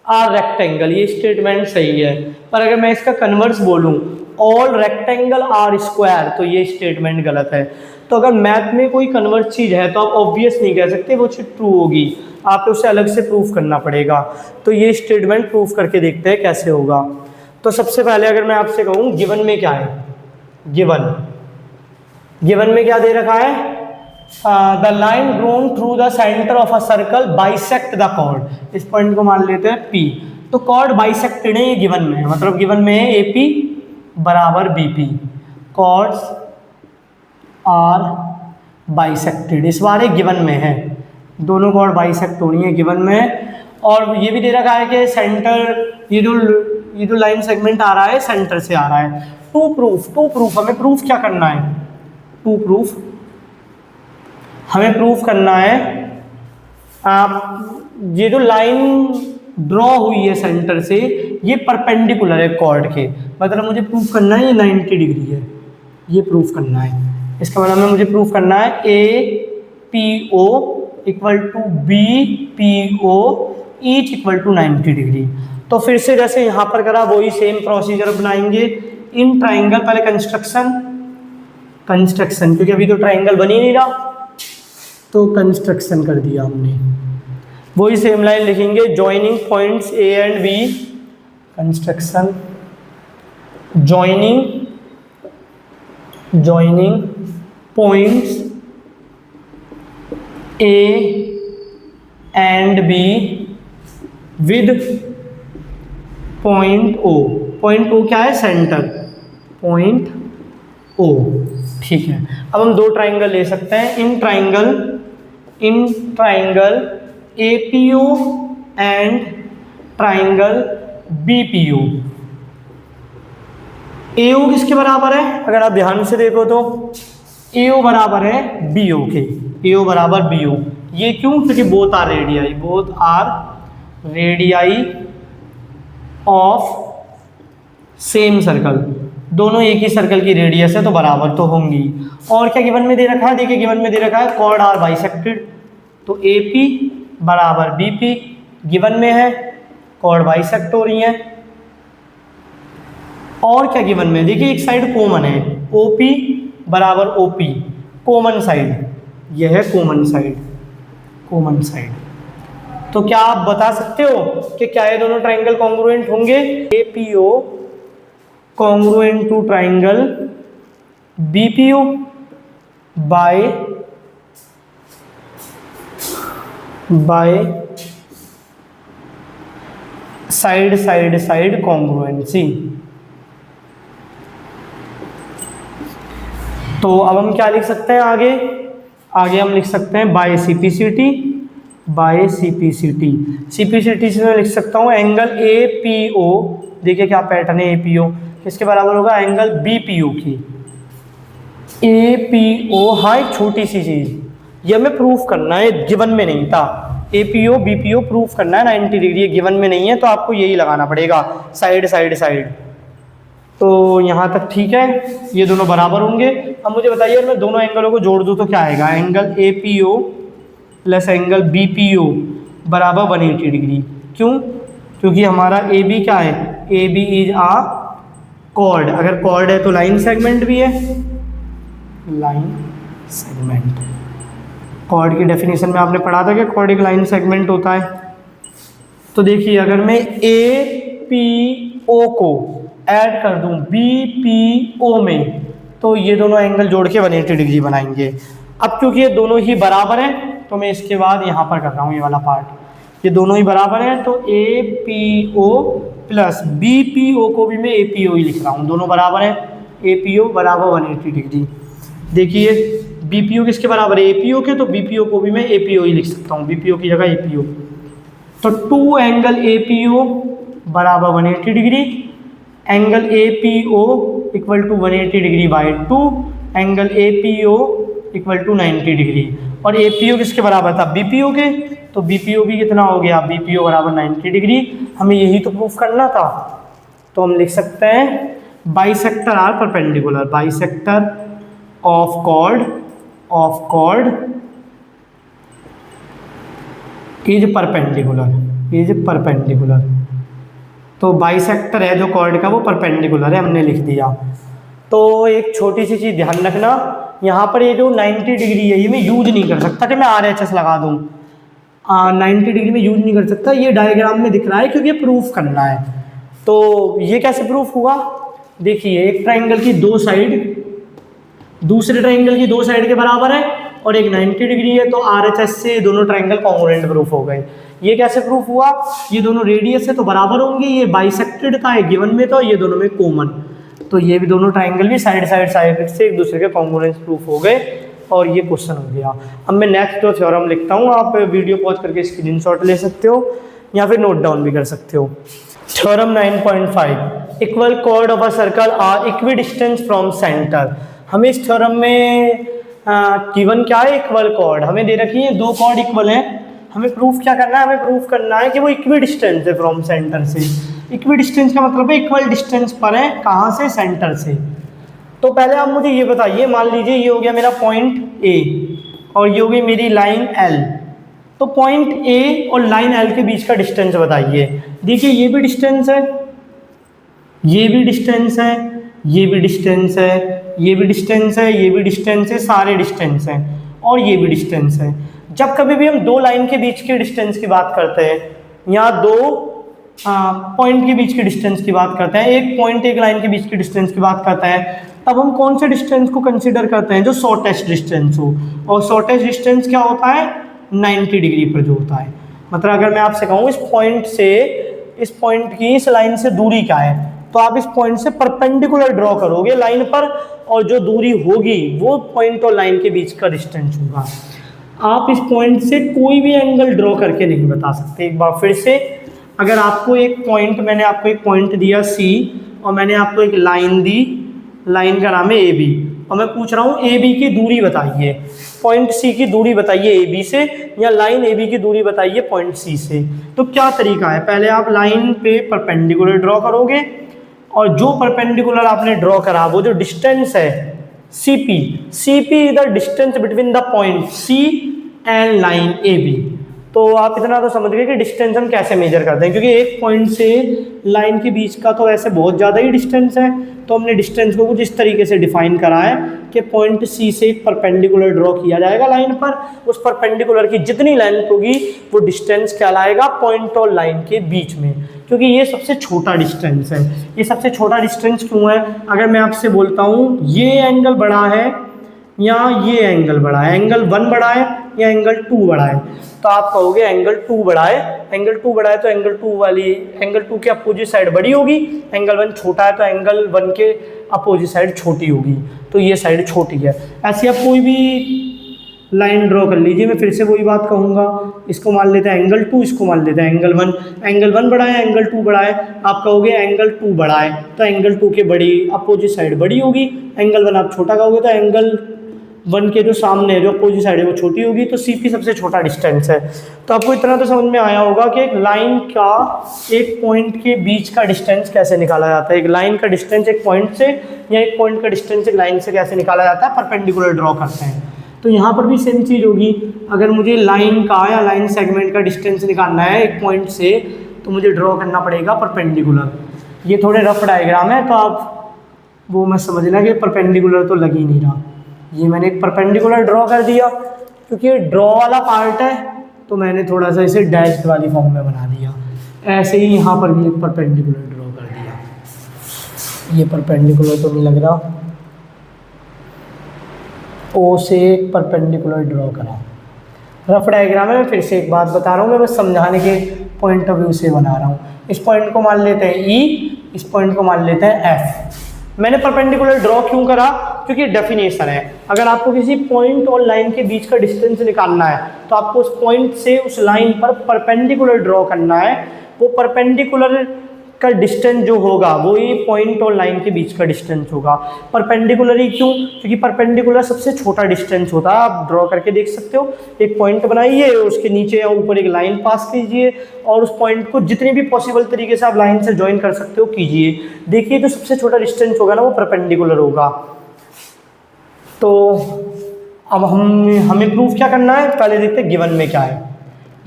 S1: आर रेक्टेंगल, ये स्टेटमेंट सही है, पर अगर मैं इसका कन्वर्स बोलूँ ऑल रेक्टेंगल आर स्क्वायर, तो ये स्टेटमेंट गलत है। तो अगर मैथ में कोई कन्वर्स चीज़ है तो आप ऑब्वियस नहीं कह सकते वो चीज़ ट्रू होगी, आपको उसे अलग से प्रूफ करना पड़ेगा। तो ये स्टेटमेंट प्रूफ करके देखते हैं कैसे होगा। तो सबसे पहले अगर मैं आपसे कहूँ गिवन में क्या है, गिवन में क्या दे रखा है, the line drawn through the centre of a circle bisect the chord. इस पॉइंट को मान लेते हैं P, तो कॉर्ड बाइसेक्टेड है ये गिवन में है, मतलब गिवन में है AP बराबर BP, कॉर्ड्स आर बाइसेक्टेड। इस बार ये गिवन में है, दोनों कॉर्ड बाइसेक्ट हो रही है गिवन में। और ये भी दे रखा है कि सेंटर, ये जो लाइन सेगमेंट आ रहा है सेंटर से आ रहा है। टू प्रूफ हमें प्रूफ क्या करना है, हमें प्रूफ करना है आप ये जो लाइन ड्रॉ हुई है सेंटर से ये परपेंडिकुलर है कॉर्ड के, मतलब मुझे प्रूफ करना है ये 90 डिग्री है, ये प्रूफ करना है। इसका मतलब है मुझे प्रूफ करना है APO equal to BPO each equal to 90 degree. तो फिर से जैसे यहाँ पर करा वही सेम प्रोसीजर अपनाएंगे। इन ट्राइंगल पहले कंस्ट्रक्शन क्योंकि अभी तो ट्राइंगल बन ही नहीं रहा, तो कंस्ट्रक्शन कर दिया हमने। वही सेम लाइन लिखेंगे, joining points A and B, construction joining points A and B with point O। Point O क्या है, सेंटर, पॉइंट O, ठीक है। अब हम दो ट्राइंगल ले सकते हैं, in triangle APO and triangle BPO। AO किसके बराबर है, अगर आप ध्यान से देखो तो AO बराबर है BO के, AO बराबर BO। ये क्यों, क्योंकि both are radii of same circle, दोनों एक ही सर्कल की रेडियस है तो बराबर तो होंगी। और क्या गिवन में दे रखा है, देखिए गिवन में दे रखा है कॉर्ड आर बाइसेक्टेड, तो AP बराबर BP गिवन में है, कॉर्ड बाइसेक्ट हो रही है। और क्या गिवन में, देखिए एक साइड कॉमन है, OP बराबर OP, कॉमन साइड, यह है कॉमन साइड, कॉमन साइड। तो क्या आप बता सकते हो कि क्या ये दोनों ट्राइंगल कॉन्ग्रुएंट होंगे? APO congruent to triangle BPO by side side side congruency. तो अब हम क्या लिख सकते हैं आगे? आगे हम लिख सकते हैं by CPCT, by CPCT। CPCT से मैं लिख सकता हूँ एंगल APO, देखिए क्या पैटर्न है, APO किसके बराबर होगा? एंगल BPO की। APO, हाँ एक छोटी सी चीज़, ये हमें प्रूफ करना है, गिवन में नहीं था। APO BPO प्रूफ करना है 90 डिग्री, ये गिवन में नहीं है, तो आपको यही लगाना पड़ेगा, साइड साइड साइड। तो यहाँ तक ठीक है, ये दोनों बराबर होंगे। अब मुझे बताइए अगर मैं दोनों एंगलों को जोड़ दूँ तो क्या आएगा? Angle APO plus angle BPO बराबर 180 डिग्री। क्यों? क्योंकि हमारा AB क्या है? AB इज आ कॉर्ड, अगर कॉर्ड है तो लाइन सेगमेंट भी है, लाइन सेगमेंट। कॉर्ड की डेफिनेशन में आपने पढ़ा था कि कॉर्ड एक लाइन सेगमेंट होता है। तो देखिए अगर मैं APO को ऐड कर दूं BPO में तो ये दोनों एंगल जोड़ के 180 डिग्री बनाएंगे। अब क्योंकि ये दोनों ही बराबर हैं तो मैं इसके बाद यहाँ पर कर रहा हूँ ये वाला पार्ट, ये दोनों ही बराबर हैं तो APO प्लस BPO को भी मैं APO ही लिख रहा हूँ, दोनों बराबर हैं, APO बराबर 180 डिग्री। देखिए BPO किसके बराबर है? APO के, तो BPO को भी मैं APO ही लिख सकता हूँ, BPO की जगह APO। तो 2 एंगल APO बराबर 180 degree, angle APO equal to 180 degree by 2, angle APO equal to 90 degree. और APO किसके बराबर था? BPO के, तो BPO भी कितना हो गया? BPO बराबर 90 डिग्री। हमें यही तो प्रूफ करना था, तो हम लिख सकते हैं bisector are perpendicular, bisector of chord is perpendicular, तो बाइसेक्टर है जो कॉर्ड का वो परपेंडिकुलर है, हमने लिख दिया। तो एक छोटी सी चीज़ ध्यान रखना, यहाँ पर ये जो 90 डिग्री है ये मैं यूज नहीं कर सकता कि मैं RHS लगा दूँ, 90 डिग्री में यूज नहीं कर सकता, ये डायग्राम में दिख रहा है क्योंकि प्रूफ करना है। तो ये कैसे प्रूफ हुआ? देखिए एक ट्राइंगल की 2 साइड दूसरे ट्राइंगल की 2 साइड के बराबर है और एक 90 डिग्री है, तो RHS से दोनों ट्राइंगल कॉन्ग्रुएंट प्रूफ हो गए। ये कैसे प्रूफ हुआ? ये दोनों रेडियस है तो बराबर होंगे, ये बाइसेक्टेड था, ये गिवन में था, ये दोनों में कॉमन, तो ये भी दोनों ट्राइंगल भी साइड से एक दूसरे के कॉन्ग्रुएंट प्रूफ हो गए और ये क्वेश्चन हो गया। अब मैं नेक्स्ट जो थ्योरम लिखता हूँ, आप वीडियो पॉज करके स्क्रीनशॉट ले सकते हो या फिर नोट डाउन भी कर सकते हो। Theorem 9.5, equal chord of a circle are equidistance from centre. हमें इस थ्योरम में गिवन क्या है? इक्वल कॉर्ड हमें दे रखी है, 2 कॉर्ड इक्वल हैं, हमें प्रूफ क्या करना है? हमें प्रूफ करना है कि वो इक्विडिस्टेंस है फ्रॉम सेंटर से। इक्विडिस्टेंस का मतलब है इक्वल डिस्टेंस पर है, कहाँ से? सेंटर से। तो पहले आप मुझे ये बताइए, मान लीजिए ये हो गया मेरा पॉइंट A और ये हो गई मेरी लाइन L, तो पॉइंट A और लाइन L के बीच का डिस्टेंस बताइए। देखिए ये भी डिस्टेंस है, ये भी डिस्टेंस है, ये भी डिस्टेंस है, ये भी डिस्टेंस है, ये भी डिस्टेंस है, सारे डिस्टेंस हैं और ये भी डिस्टेंस है। जब कभी भी हम 2 लाइन के बीच के डिस्टेंस की बात करते हैं या 2 पॉइंट के बीच के डिस्टेंस की बात करते हैं, एक पॉइंट एक लाइन के बीच के डिस्टेंस की बात करते हैं, तब हम कौन से डिस्टेंस को कंसीडर करते हैं? जो शॉर्टेस्ट डिस्टेंस हो, और शॉर्टेस्ट डिस्टेंस क्या होता है? 90 डिग्री पर जो होता है। मतलब अगर मैं आपसे कहूँ इस पॉइंट से इस पॉइंट की इस लाइन से दूरी क्या है, तो आप इस पॉइंट से परपेंडिकुलर ड्रॉ करोगे लाइन पर, और जो दूरी होगी वो पॉइंट और लाइन के बीच का डिस्टेंस होगा। आप इस पॉइंट से कोई भी एंगल ड्रॉ करके नहीं बता सकते। एक बार फिर से, अगर आपको एक पॉइंट, मैंने आपको एक पॉइंट दिया C और मैंने आपको एक लाइन दी, लाइन का नाम है AB, और मैं पूछ रहा हूँ AB की दूरी बताइए, पॉइंट C की दूरी बताइए AB से, या लाइन AB की दूरी बताइए पॉइंट C से। तो क्या तरीका है? पहले आप लाइन पे परपेंडिकुलर ड्रॉ करोगे और जो परपेंडिकुलर आपने ड्रॉ करा वो जो डिस्टेंस है CP is the distance between the point C and line AB। तो आप इतना तो समझ गए कि डिस्टेंस हम कैसे मेजर करते हैं, क्योंकि एक पॉइंट से लाइन के बीच का तो ऐसे बहुत ज़्यादा ही डिस्टेंस है। तो हमने डिस्टेंस को कुछ इस तरीके से डिफाइन करा है कि पॉइंट सी से एक परपेंडिकुलर ड्रॉ किया जाएगा लाइन पर, उस परपेंडिकुलर की जितनी लेंथ होगी वो डिस्टेंस कहलाएगा पॉइंट और लाइन के बीच में, क्योंकि ये सबसे छोटा डिस्टेंस है। ये सबसे छोटा डिस्टेंस क्यों है? अगर मैं आपसे बोलता हूँ ये एंगल बड़ा है या ये एंगल बड़ा है, एंगल 1 बड़ा है या एंगल 2 बड़ा है, तो आप कहोगे एंगल 2 बड़ा है। एंगल 2 बड़ा है तो एंगल 2 के अपोजिट साइड बड़ी होगी, एंगल 1 छोटा है तो एंगल 1 के अपोजिट साइड छोटी होगी, तो ये साइड छोटी है। ऐसे आप कोई भी लाइन ड्रॉ कर लीजिए, मैं फिर से वही बात कहूँगा, इसको मान लेते हैं एंगल 2, इसको मान लेते हैं एंगल 1। एंगल 1 बड़ा है, एंगल 2 बड़ा है, आप कहोगे एंगल 2 बड़ा है तो एंगल 2 के बड़ी अपोजिट साइड बड़ी होगी, एंगल 1 आप छोटा कहोगे तो एंगल 1 के जो सामने जो अपोजिट साइड है वो छोटी होगी, तो सी पी सबसे छोटा डिस्टेंस है। तो आपको इतना तो समझ में आया होगा कि एक लाइन का एक पॉइंट के बीच का डिस्टेंस कैसे निकाला जाता है, एक लाइन का डिस्टेंस एक पॉइंट से या एक पॉइंट का डिस्टेंस एक लाइन से कैसे निकाला जाता है, परपेंडिकुलर ड्रॉ करते हैं। तो यहाँ पर भी सेम चीज़ होगी, अगर मुझे लाइन का या लाइन सेगमेंट का डिस्टेंस निकालना है एक पॉइंट से, तो मुझे ड्रॉ करना पड़ेगा परपेंडिकुलर। ये थोड़े रफ डायग्राम है तो आप वो मैं समझना कि परपेंडिकुलर तो लग ही नहीं रहा। ये मैंने एक परपेंडिकुलर ड्रॉ कर दिया, क्योंकि ये ड्रॉ वाला पार्ट है तो मैंने थोड़ा सा इसे डैश्ड वाली फॉर्म में बना दिया। ऐसे ही यहाँ पर भी एक परपेंडिकुलर ड्रॉ कर दिया। ये परपेंडिकुलर तो नहीं लग रहा, ओ से एक परपेंडिकुलर ड्रॉ करा। रफ डायग्राम है, मैं फिर से एक बात बता रहा हूँ, मैं बस समझाने के पॉइंट ऑफ व्यू से बना रहा हूँ। इस पॉइंट को मान लेते हैं ई, इस पॉइंट को मान लेते हैं एफ। मैंने परपेंडिकुलर ड्रॉ क्यों करा? क्योंकि डेफिनेशन है, अगर आपको किसी पॉइंट और लाइन के बीच का डिस्टेंस निकालना है तो आपको उस पॉइंट से उस लाइन पर परपेंडिकुलर ड्रॉ करना है। वो परपेंडिकुलर का डिस्टेंस जो होगा वो ही पॉइंट और लाइन के बीच का डिस्टेंस होगा। परपेंडिकुलर ही क्यों? क्योंकि परपेंडिकुलर सबसे छोटा डिस्टेंस होता है। आप ड्रॉ करके देख सकते हो, एक पॉइंट बनाइए, उसके नीचे या ऊपर एक लाइन पास कीजिए और उस पॉइंट को जितनी भी पॉसिबल तरीके से आप लाइन से ज्वाइन कर सकते हो कीजिए। देखिए जो सबसे छोटा डिस्टेंस होगा ना वो परपेंडिकुलर होगा। तो अब हमें प्रूफ क्या करना है, पहले देखते हैं गिवन में क्या है।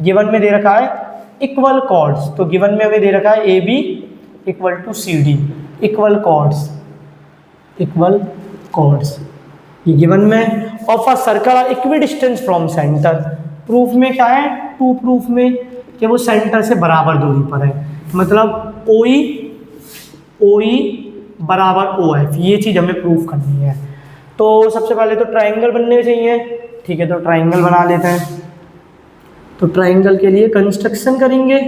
S1: गिवन में दे रखा है इक्वल कॉर्ड्स, तो गिवन में हमें दे रखा है A B equal to C D, equal chords ये गिवन में। Of a circle equidistance from centre, proof में क्या है, टू प्रूफ में कि वो सेंटर से बराबर दूरी पर है, मतलब ओ ई बराबर ओ एफ, ये चीज़ हमें प्रूफ करनी है। तो सबसे पहले तो ट्राइंगल बनने चाहिए, ठीक है, तो ट्राइंगल बना लेते हैं। तो ट्राइंगल के लिए कंस्ट्रक्शन करेंगे।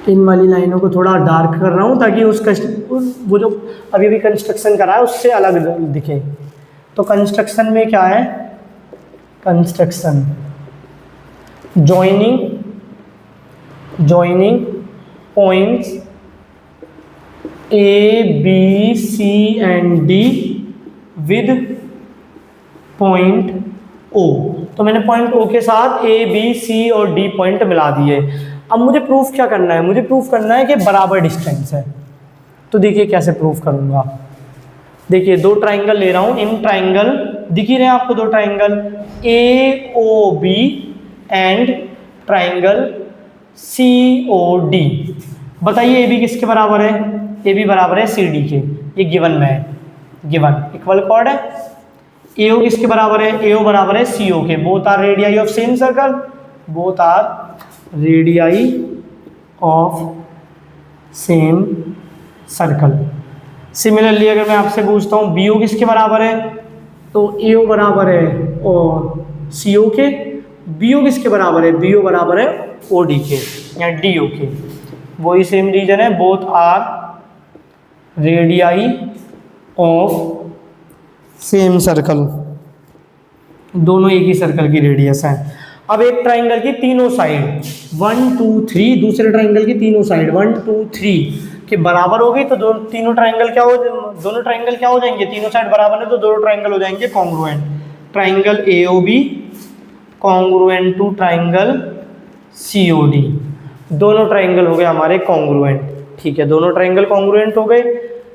S1: इन वाली लाइनों को थोड़ा डार्क कर रहा हूं ताकि उसका वो जो अभी भी कंस्ट्रक्शन करा है उससे अलग दिखे। तो कंस्ट्रक्शन में क्या है, construction joining points A B C and D with point O. तो मैंने पॉइंट ओ के साथ ए बी सी और डी पॉइंट मिला दिए। अब मुझे प्रूफ क्या करना है, मुझे प्रूफ करना है कि बराबर डिस्टेंस है। तो देखिए कैसे प्रूफ करूंगा। देखिए दो ट्राइंगल ले रहा हूं, इन ट्राइंगल दिख ही रहे हैं आपको, दो triangle A O B and triangle C O D. बताइए ए बी किसके बराबर है, ए बी बराबर है सी डी के, ये गिवन में है, गिवन इक्वल कॉर्ड है। ए ओ किसके बराबर है, ए ओ बराबर है सी ओ के, both are radii of same circle, both are radii of same circle. Similarly अगर मैं आपसे पूछता हूँ बी ओ किसके बराबर है, तो ए ओ बराबर है और सी ओ के, बी ओ किसके बराबर है, बी ओ बराबर है ओ डी के या डी ओ के, वही सेम रीजन है, both are radii of same circle, दोनों एक ही सर्कल की रेडियस है। अब एक ट्राइंगल की तीनों साइड 1 2 3, दूसरे ट्राइंगल की तीनों साइड 1 2 3 के बराबर हो गई, तो दोनों ट्राइंगल क्या हो जाएंगे, तीनों साइड बराबर है तो दोनों ट्राइंगल हो जाएंगे congruent. Triangle A O B congruent to triangle C O D, दोनों ट्राइंगल हो गए हमारे कॉन्ग्रुएंट, ठीक है, दोनों ट्राइंगल कॉन्ग्रुएंट हो गए।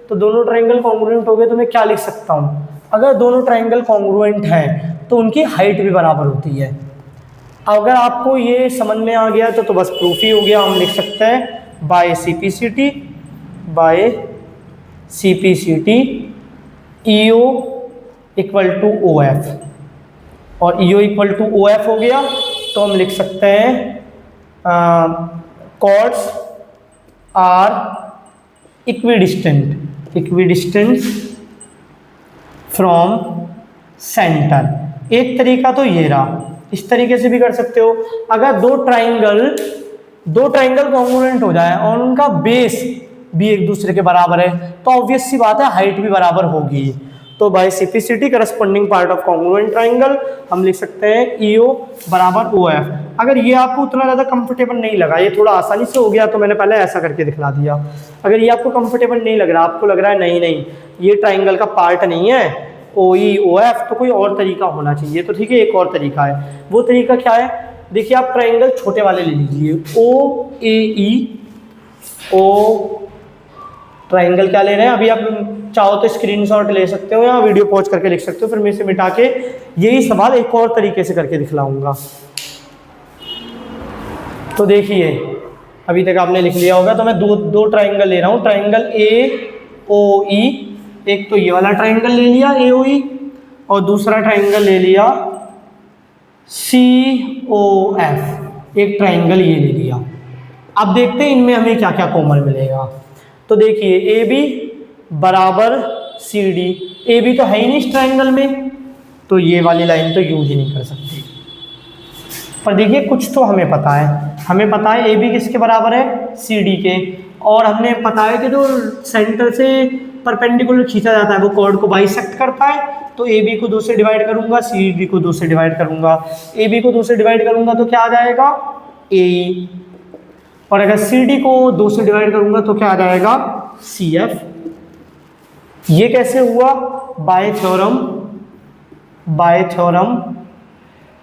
S1: तो दोनों ट्राइंगल कॉन्ग्रुएंट हो गए तो मैं क्या लिख सकता हूँ, अगर दोनों ट्राइंगल कॉन्ग्रुएंट हैं तो उनकी हाइट भी बराबर होती है। अगर आपको ये समझ में आ गया तो बस प्रूफ ही हो गया। हम लिख सकते हैं by CPCT EO equal to O F, और EO equal to O F हो गया तो हम लिख सकते हैं chords are equidistant from centre. एक तरीका तो ये रहा, इस तरीके से भी कर सकते हो। अगर दो ट्राइंगल कॉन्ग्रुएंट हो जाए और उनका बेस भी एक दूसरे के बराबर है तो ऑब्वियस सी बात है हाइट भी बराबर होगी। तो by CPCT corresponding part of congruent triangle हम लिख सकते हैं ईओ बराबर ओ एफ। अगर ये आपको उतना ज़्यादा कंफर्टेबल नहीं लगा, ये थोड़ा आसानी से हो गया तो मैंने पहले ऐसा करके दिखला दिया। अगर ये आपको कंफर्टेबल नहीं लग रहा, आपको लग रहा है नहीं ये ट्राइंगल का पार्ट नहीं है ओ ई ओ एफ, तो कोई और तरीका होना चाहिए, तो ठीक है एक और तरीका है। वो तरीका क्या है, देखिए आप ट्राइंगल छोटे वाले ले लीजिए, ओ ए ई ओ ट्राइंगल क्या ले रहे हैं। अभी आप चाहो तो स्क्रीनशॉट ले सकते हो या वीडियो पॉज करके लिख सकते हो, फिर मैं इसे मिटा के यही सवाल एक और तरीके से करके दिखलाऊंगा। तो देखिए अभी तक आपने लिख लिया होगा, तो मैं दो ट्राइंगल ले रहा हूँ, ट्राइंगल ए ओ ई। एक तो ये वाला ट्राइंगल ले लिया ए ओ ई, और दूसरा ट्राइंगल ले लिया सी ओ एफ, एक ट्राइंगल ये ले लिया। अब देखते हैं इनमें हमें क्या क्या कॉमन मिलेगा। तो देखिए ए बी बराबर सी डी, ए बी तो है ही नहीं इस ट्राइंगल में, तो ये वाली लाइन तो यूज ही नहीं कर सकते। पर देखिए कुछ तो हमें पता है ए बी किसके बराबर है, सी डी के, और हमने पता है कि जो सेंटर से परपेंडिकुलर खींचा जाता है वो कॉर्ड को बाइसेक्ट करता है। तो ए बी को 2 से डिवाइड करूंगा, सी डी को 2 से डिवाइड करूंगा, ए बी को 2 से डिवाइड करूंगा तो क्या आ जाएगा ए, और अगर सी डी को 2 से डिवाइड करूंगा तो क्या आ जाएगा सी एफ। ये कैसे हुआ, बाय थ्योरम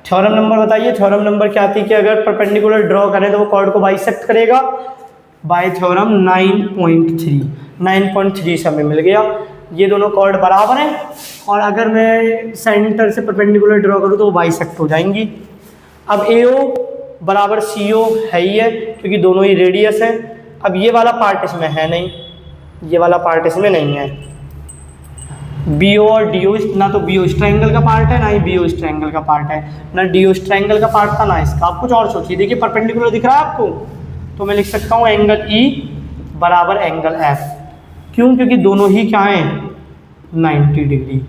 S1: नंबर बताइए। थ्योरम नंबर क्या थी कि अगर परपेंडिकुलर ड्रॉ करें तो वो कॉर्ड को बाइसेक्ट करेगा। बाय थ्योरम 9.3 से हमें मिल गया, ये दोनों कॉर्ड बराबर हैं, और अगर मैं सेंटर से परपेंडिकुलर ड्रॉ करूँ तो वो बाइसेक्ट हो जाएंगी। अब ए ओ बराबर सी ओ है ही है क्योंकि दोनों ही रेडियस है। अब ये वाला पार्ट इसमें है नहीं, ये वाला पार्ट इसमें नहीं है। बी ओ और डी ओ, ना तो बी ओ इस ट्राइंगल का पार्ट है ना ही बी ओ इस ट्राइंगल का पार्ट है, ना डी ओ इस ट्राइंगल का पार्ट था ना इसका। आप कुछ और सोचिए, देखिए परपेंडिकुलर दिख रहा है आपको, तो मैं लिख सकता हूँ एंगल ई बराबर एंगल एफ। क्यों, क्योंकि दोनों ही क्या हैं 90 डिग्री।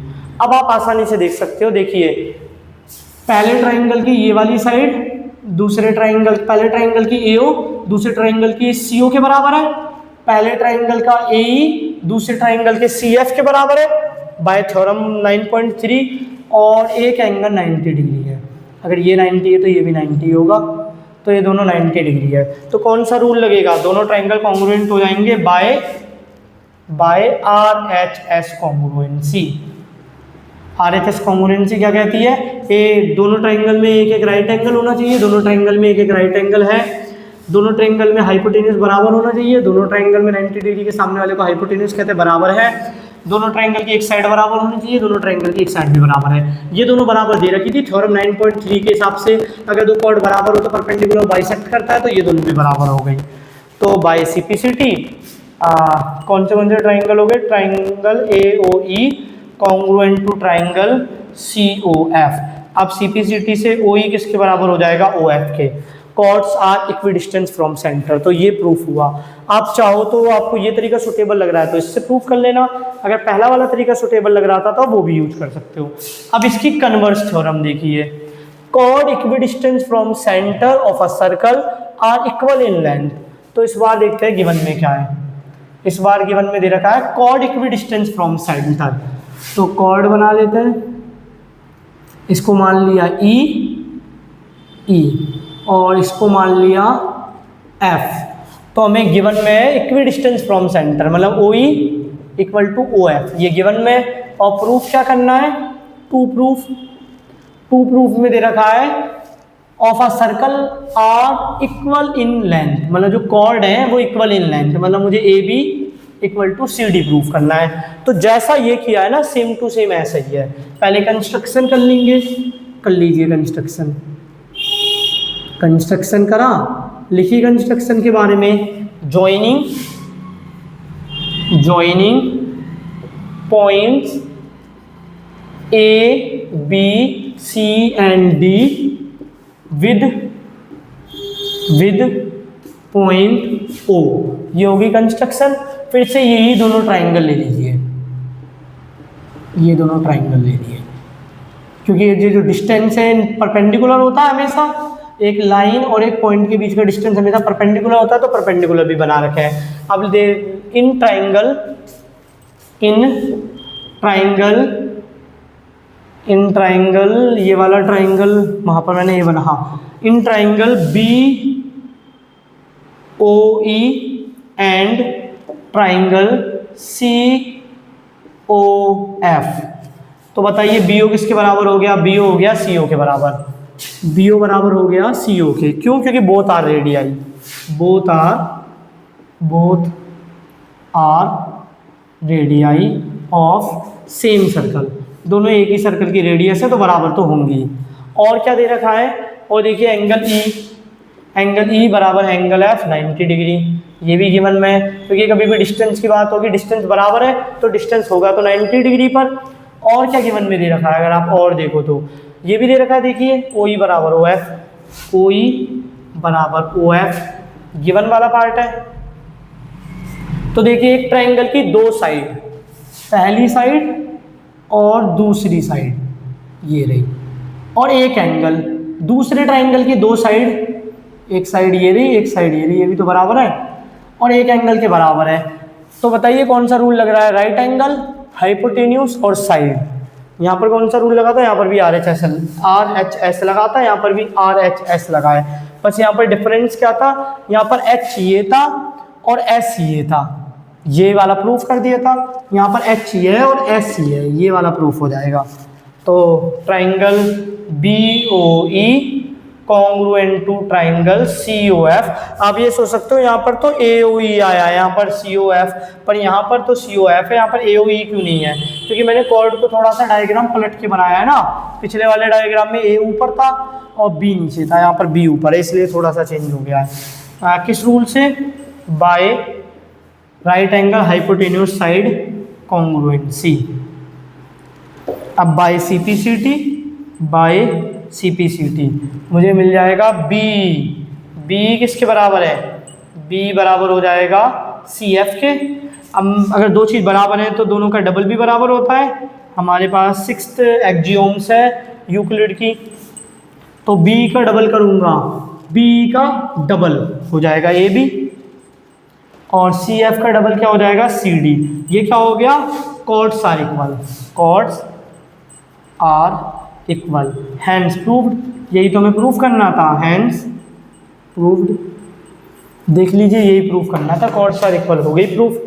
S1: अब आप आसानी से देख सकते हो, देखिए पहले ट्राइंगल की ये वाली साइड दूसरे ट्राइंगल, पहले ट्राइंगल की ए ओ दूसरे ट्राइंगल की सी ओ के बराबर है, पहले ट्राइंगल का ए ई दूसरे ट्राइंगल के सी एफ के बराबर है बाय थ्योरम 9.3, और एक एंगल 90 डिग्री है। अगर ये 90 है तो ये भी 90 होगा, तो ये दोनों 90 डिग्री है। तो कौन सा रूल लगेगा, दोनों ट्राइंगल कॉन्ग्रुएंट हो जाएंगे by R H S congruency. R H S congruency क्या कहती है, ये दोनों ट्राइंगल में एक एक राइट एंगल होना चाहिए, दोनों ट्राइंगल में एक एक राइट एंगल है, दोनों ट्राइंगल में हाइपोटेन्यूज बराबर होना चाहिए, दोनों ट्राइंगल में 90 डिग्री के सामने वाले को हाइपोटेन्यूज कहते हैं बराबर है, दोनों ट्राइंगल की एक साइड बराबर होनी चाहिए, दोनों ट्राइंगल की एक साइड भी बराबर है। ये दोनों बराबर दे रखी थी थ्योरम 9.3 के हिसाब से, अगर दो कॉर्ड बराबर हो तो परपेंडिकुलर बाइसेक्ट करता है, तो ये दोनों भी बराबर हो गई। तो बाय सिपिसिटी कौन से ट्राइंगल हो गए, triangle A O E congruent to triangle C O F. अब सिपिसिटी से ओ ई किसके बराबर हो जाएगा, ओ एफ के। Chords are equidistance from centre, तो ये प्रूफ हुआ। आप चाहो तो आपको ये तरीका सुटेबल लग रहा है तो इससे प्रूफ कर लेना, अगर पहला वाला तरीका सुटेबल लग रहा था तो वो भी यूज कर सकते हो। अब इसकी कन्वर्स थ्योरम देखिए, chord equidistance from centre of a circle are equal in length. तो इस बार देखते हैं गिवन में क्या है, इस बार गिवन में दे रखा है कॉर्ड इक्विडिस्टेंस फ्रॉम सेंटर, तो कॉर्ड बना लेते हैं, इसको मान लिया ई और इसको मान लिया एफ। तो हमें गिवन में है इक्विडिस्टेंस फ्रॉम सेंटर, मतलब O E equal to O F, ये गिवन में। और प्रूफ क्या करना है, टू प्रूफ में दे रखा है of a circle are equal in length, मतलब जो कॉर्ड है वो इक्वल इन लेंथ, मतलब मुझे A B equal to C D proof करना है। तो जैसा ये किया है ना, सेम टू सेम ऐसा ही है। पहले कंस्ट्रक्शन कर लेंगे, कर लीजिए कंस्ट्रक्शन। कंस्ट्रक्शन करा, लिखिए कंस्ट्रक्शन के बारे में। Joining points A B C and D with point O, ये होगी कंस्ट्रक्शन। फिर से यही दोनों ट्राइंगल ले लीजिए, ये दोनों ट्राइंगल ले लिए, क्योंकि ये जो डिस्टेंस है परपेंडिकुलर होता है हमेशा, एक लाइन और एक पॉइंट के बीच का डिस्टेंस हमेशा परपेंडिकुलर होता है, तो परपेंडिकुलर भी बना रखे हैं। अब दे इन ट्राइंगल ये वाला ट्राइंगल वहाँ पर मैंने ये बना, हाँ, in triangle B O E and triangle C O F. तो बताइए BO किसके बराबर हो गया? BO हो गया CO के बराबर। BO बराबर हो गया CO के, क्यों? क्योंकि both are radii, both are radii of same circle, दोनों एक ही सर्कल की रेडियस है तो बराबर तो होंगी। और क्या दे रखा है? और देखिए एंगल E बराबर एंगल F 90 डिग्री, ये भी गिवन में, क्योंकि कभी भी डिस्टेंस की बात होगी, डिस्टेंस बराबर है तो डिस्टेंस होगा तो 90 डिग्री पर। और क्या गिवन में दे रखा है? अगर आप और देखो तो ये भी दे रखा है, देखिए OE बराबर OF, OE बराबर OF, गिवन वाला पार्ट है। तो देखिए एक ट्राइंगल की दो साइड, पहली साइड और दूसरी साइड ये रही, और एक एंगल दूसरे ट्राइंगल की दो साइड, एक साइड ये रही, एक साइड ये रही, ये भी तो बराबर है और एक एंगल के बराबर है। तो बताइए कौन सा रूल लग रहा है? राइट एंगल, हाइपोटेन्यूज और साइड। यहाँ पर कौन सा रूल लगा था? यहाँ पर भी RHS लगा था, यहाँ पर भी RHS लगा है। बस यहाँ पर डिफरेंस क्या था? यहाँ पर H ये था और S ये था, ये वाला प्रूफ कर दिया था। यहाँ पर H ये है और S ये है, ये वाला प्रूफ हो जाएगा। तो triangle BOE congruent to triangle COF। आप ये सोच सकते हो यहाँ पर तो AOE आया है, यहाँ पर COF, पर यहाँ पर तो COF है, यहाँ पर AOE क्यों नहीं है? क्योंकि मैंने कॉर्ड को थोड़ा सा डायग्राम पलट के बनाया है ना, पिछले वाले डायग्राम में A ऊपर था और B नीचे था, यहाँ पर B ऊपर है, इसलिए थोड़ा सा चेंज हो गया है। किस रूल से? By right angle hypotenuse side congruency. अब बाय CPCT मुझे मिल जाएगा B किसके बराबर है? B बराबर हो जाएगा CF के। अब अगर दो चीज़ बराबर है तो दोनों का डबल भी बराबर होता है। हमारे पास 6th एक्जियोम्स है यूक्लिड की, तो B का डबल करूँगा, B का डबल हो जाएगा AB, और CF का डबल क्या हो जाएगा? CD। ये क्या हो गया? Chords are equal, hence proved. यही तो हमें प्रूफ करना था, हैंड्स प्रूव्ड। देख लीजिए यही प्रूफ करना था, कॉर्ड्स आर इक्वल हो गई प्रूफ।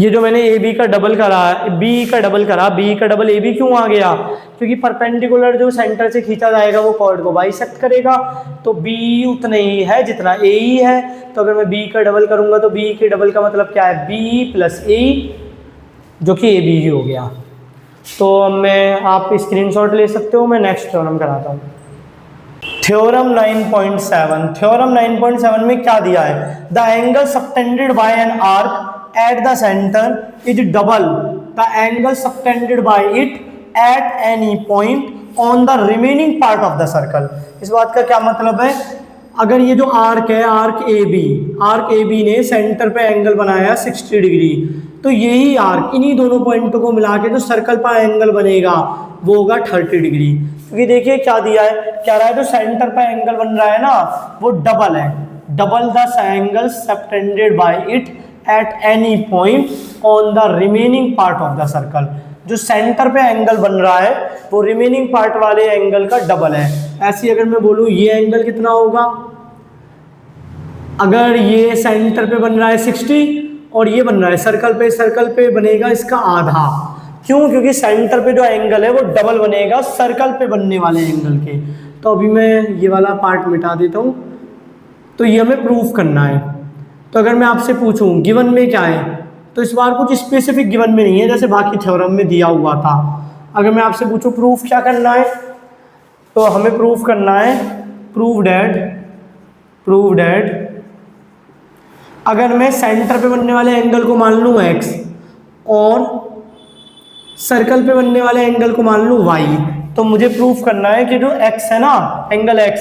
S1: ये जो मैंने AB का डबल करा, B का डबल AB क्यों आ गया? क्योंकि परपेंडिकुलर जो सेंटर से खींचा जाएगा वो कॉर्ड को बाइसेक्ट करेगा, तो B उतना ही है जितना AE है। तो अगर मैं B का डबल करूंगा तो B के डबल का मतलब क्या है? B प्लस AE, जो कि AB ही हो गया। तो आप स्क्रीनशॉट ले सकते हो, मैं नेक्स्ट थ्योरम कराता हूँ। थ्योरम 9.7 में क्या दिया है? The angle subtended bye an arc eight the centre is double the angle subtended bye it at any point on the remaining part of the circle. इस बात का क्या मतलब है? अगर ये जो आर्क है, आर्क AB ने सेंटर पे एंगल बनाया 60 डिग्री, तो यही आर्क इन्हीं दोनों पॉइंटों को मिला के जो सर्कल पर एंगल बनेगा वो होगा 30 डिग्री। क्योंकि देखिए क्या दिया है, क्या रहा है, जो सेंटर पर एंगल बन रहा है ना वो डबल है, double the angle subtended bye it at any point on the remaining part of the circle. जो सेंटर पे एंगल बन रहा है वो रिमेनिंग पार्ट वाले एंगल का डबल है। ऐसे अगर मैं बोलूँ ये एंगल कितना होगा, अगर ये सेंटर पे बन रहा है 60 और ये बन रहा है सर्कल पे बनेगा इसका आधा। क्यों? क्योंकि सेंटर पे जो एंगल है वो डबल बनेगा सर्कल पे बनने वाले एंगल के। तो अभी मैं ये वाला पार्ट मिटा देता हूँ। तो ये हमें प्रूफ करना है, तो अगर मैं आपसे पूछूं गिवन में क्या है, तो इस बार कुछ स्पेसिफिक गिवन में नहीं है जैसे बाकी थ्योरम में दिया हुआ था। अगर मैं आपसे पूछूं प्रूफ क्या करना है, तो हमें प्रूफ करना है प्रूव डैट अगर मैं सेंटर पे बनने वाले एंगल को मान लूँ x और सर्कल पे बनने वाले एंगल को मान लूँ y, तो मुझे प्रूफ करना है कि जो x है ना, एंगल x,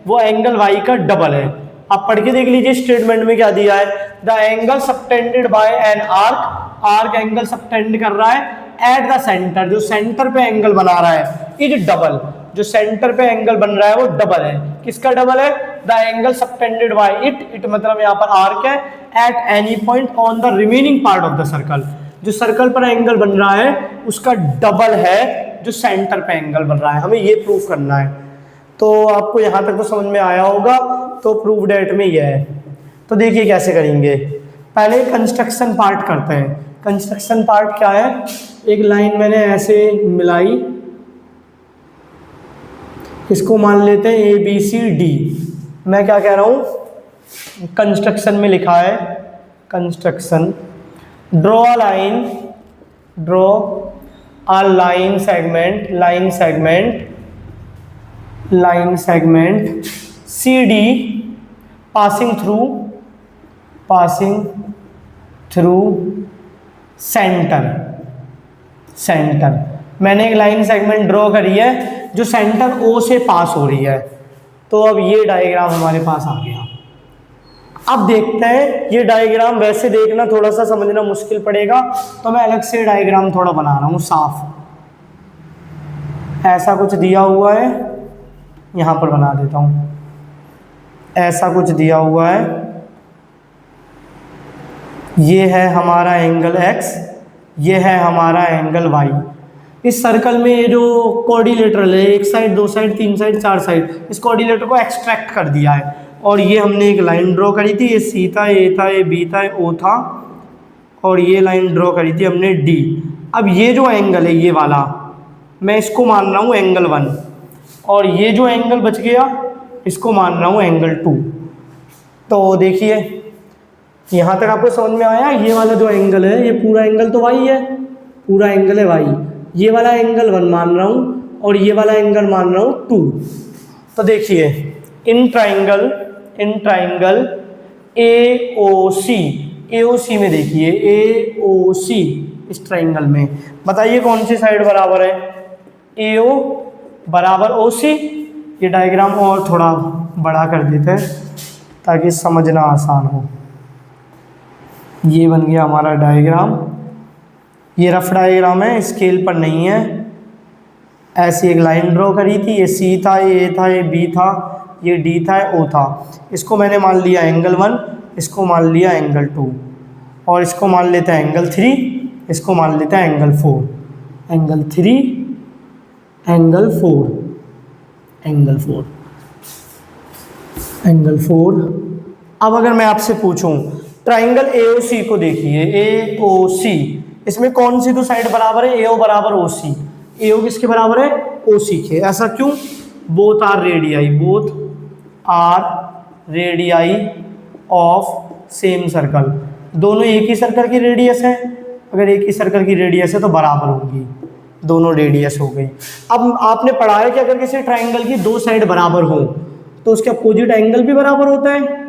S1: वो एंगल y का डबल है। आप पढ़ के देख लीजिए स्टेटमेंट में क्या दिया है, the angle subtended bye an arc angle subtend कर रहा है एट द सेंटर, जो सेंटर पे एंगल बना रहा है, इज डबल, जो सेंटर पे एंगल बन रहा है वो डबल है। किसका डबल है, the angle subtended bye it मतलब यहाँ पर आर्क है, at any point on the remaining part of the circle, जो सर्कल पर एंगल बन रहा है उसका डबल है जो सेंटर पे एंगल बन रहा है। हमें ये प्रूफ करना है। तो आपको यहाँ तक तो समझ में आया होगा। तो प्रूव डेट में यह है। तो देखिए कैसे करेंगे, पहले कंस्ट्रक्शन पार्ट करते हैं। कंस्ट्रक्शन पार्ट क्या है, एक लाइन मैंने ऐसे मिलाई, इसको मान लेते हैं ए बी सी डी। मैं क्या कह रहा हूँ, कंस्ट्रक्शन में लिखा है construction, draw a line segment C D passing through centre. मैंने एक लाइन सेगमेंट ड्रॉ करी है जो सेंटर ओ से पास हो रही है। तो अब ये डायग्राम हमारे पास आ गया। अब देखते हैं, ये डायग्राम वैसे देखना थोड़ा सा समझना मुश्किल पड़ेगा, तो मैं अलग से डायग्राम थोड़ा बना रहा हूँ साफ। ऐसा कुछ दिया हुआ है, यहाँ पर बना देता हूँ। ऐसा कुछ दिया हुआ है, ये है हमारा एंगल x, ये है हमारा एंगल y। इस सर्कल में ये जो कोऑर्डिनेटर है, एक साइड, दो साइड, तीन साइड, चार साइड, इस कोऑर्डिनेटर को एक्सट्रैक्ट कर दिया है। और ये हमने एक लाइन ड्रॉ करी थी, ये सी था, ए था, ये बी था, ये ओ था, और ये लाइन ड्रॉ करी थी हमने डी। अब ये जो एंगल है ये वाला, मैं इसको मान रहा हूँ एंगल 1, और ये जो एंगल बच गया इसको मान रहा हूँ एंगल 2। तो देखिए यहाँ तक आपको समझ में आया। ये वाला जो एंगल है, ये पूरा एंगल तो y है, पूरा एंगल है y। ये वाला एंगल 1 मान रहा हूँ और ये वाला एंगल मान रहा हूँ 2। तो देखिए इन ट्राइंगल AOC में देखिए AOC, इस ट्राइंगल में बताइए कौन सी साइड बराबर है, AO बराबर OC। ये डायग्राम और थोड़ा बड़ा कर देते हैं ताकि समझना आसान हो। ये बन गया हमारा डायग्राम, ये रफ डायग्राम है, स्केल पर नहीं है। ऐसी एक लाइन ड्रॉ करी थी, ये सी था, ये ए था, ये बी था, ये डी था, ये ओ था। इसको मैंने मान लिया एंगल 1, इसको मान लिया एंगल 2, और इसको मान लेते हैं एंगल 3, इसको मान लेते हैं एंगल 4। Angle 3, angle 4, angle 4। अब अगर मैं आपसे पूछूं ट्राइंगल AOC को देखिए, AOC, इसमें कौन सी दो साइड बराबर है, AO बराबर OC। AO किसके बराबर है, OC के। ऐसा क्यों, both are radii of same circle. दोनों एक ही सर्कल की रेडियस है, अगर एक ही सर्कल की रेडियस है तो बराबर होगी, दोनों रेडियस हो गई। अब आपने पढ़ा है कि अगर किसी ट्राइंगल की दो साइड बराबर हो तो उसके अपोजिट एंगल भी बराबर होता है।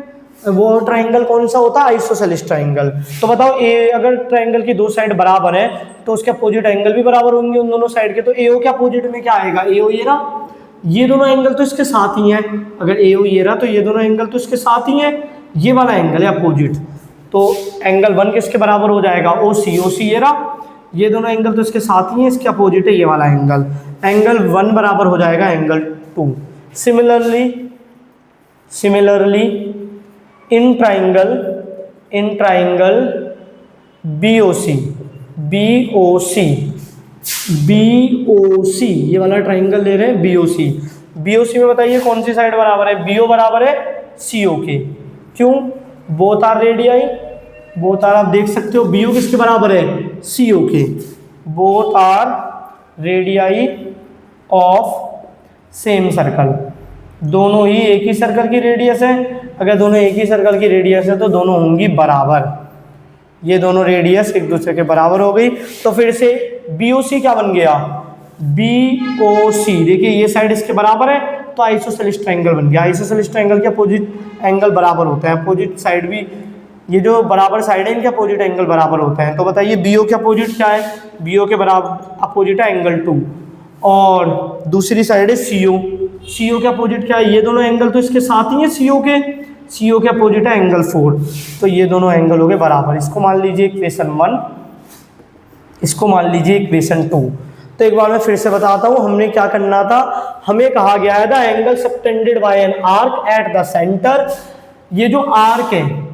S1: वो ट्राइंगल कौन सा होता है, आइसोसेलेस ट्राइंगल। तो बताओ अगर ट्राइंगल की दो साइड बराबर है तो उसके अपोजिट एंगल भी बराबर होंगे उन दोनों साइड के। तो AO के अपोजिट में क्या आएगा, AO ये रहा, ये दोनों एंगल तो इसके साथ ही हैं। अगर AO ये रहा तो ये दोनों एंगल तो इसके साथ ही हैं। ये वाला एंगल है अपोजिट, तो एंगल 1 किसके बराबर हो जाएगा, OC ये रहा, ये दोनों एंगल तो इसके साथ ही हैं, इसके अपोजिट है ये वाला एंगल। एंगल 1 बराबर हो जाएगा angle 2। Similarly in triangle BOC, ये वाला ट्राइंगल ले रहे हैं BOC में बताइए कौन सी साइड बराबर है, BO बराबर है CO के। क्यों, both are radii, both are, आप देख सकते हो BO किसके बराबर है, CO के। Both are radii of same circle, दोनों ही एक ही सर्कल की रेडियस है, अगर दोनों एक ही सर्कल की रेडियस है तो दोनों होंगी बराबर, ये दोनों रेडियस एक दूसरे के बराबर हो गई। तो फिर से BOC क्या बन गया, BOC, देखिए ये साइड इसके बराबर है तो आइसोसेलेस ट्रायंगल बन गया। आइसोसेलेस ट्रायंगल के अपोजिट एंगल बराबर होते हैं, अपोजिट साइड भी, ये जो बराबर साइड है इनके अपोजिट एंगल बराबर होते हैं। तो बताइए BO के अपोजिट क्या है, BO के बराबर अपोजिट है एंगल 2, और दूसरी साइड है CO के अपोजिट क्या है, ये दोनों एंगल तो इसके साथ ही है CO के अपोजिट है एंगल 4, तो ये दोनों एंगल हो गए बराबर। इसको मान लीजिए इक्वेशन 1, इसको मान लीजिए इक्वेशन 2। तो एक बार मैं फिर से बताता हूँ हमने क्या करना था। हमें कहा गया है the angle subtended bye an arc eight the centre, ये जो आर्क है,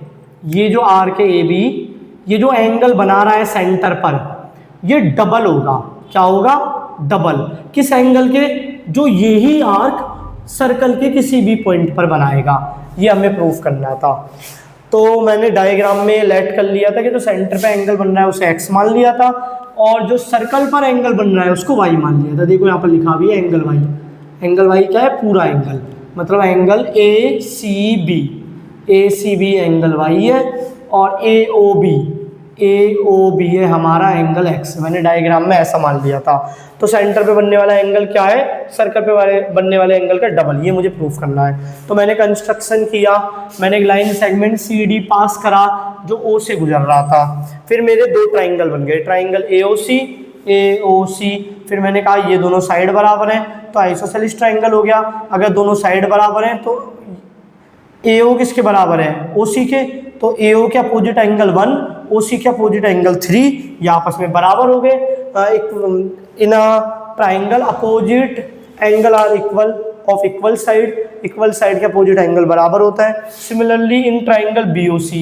S1: ये जो आर्क है AB, ये जो एंगल बना रहा है सेंटर पर, ये डबल होगा। क्या होगा, डबल। किस एंगल के, जो यही आर्क सर्कल के किसी भी पॉइंट पर बनाएगा, ये हमें प्रूफ करना था। तो मैंने डायग्राम में लेट कर लिया था कि जो सेंटर पे एंगल बन रहा है उसे x मान लिया था, और जो सर्कल पर एंगल बन रहा है उसको y मान लिया था। देखो यहाँ पर लिखा भी है एंगल y। एंगल y क्या है, पूरा एंगल, मतलब एंगल ACB एंगल y है, और AOB है हमारा एंगल x। मैंने डायग्राम में ऐसा मान लिया था। तो सेंटर पे बनने वाला एंगल क्या है, सर्कल पे बनने वाले एंगल का डबल, ये मुझे प्रूफ करना है। तो मैंने कंस्ट्रक्शन किया, मैंने एक लाइन सेगमेंट CD पास करा जो O से गुजर रहा था। फिर मेरे दो ट्राइंगल बन गए, ट्राइंगल AOC। फिर मैंने कहा ये दोनों साइड बराबर हैं तो आइसोसेलेस ट्राइंगल हो गया। अगर दोनों साइड बराबर हैं तो AO किसके बराबर है, OC के, तो AO के अपोजिट एंगल 1, OC के अपोजिट एंगल 3, ये आपस में बराबर हो गए। In triangle opposite angle are equal of equal side के अपोजिट एंगल बराबर होता है। सिमिलरली इन ट्राइंगल BOC,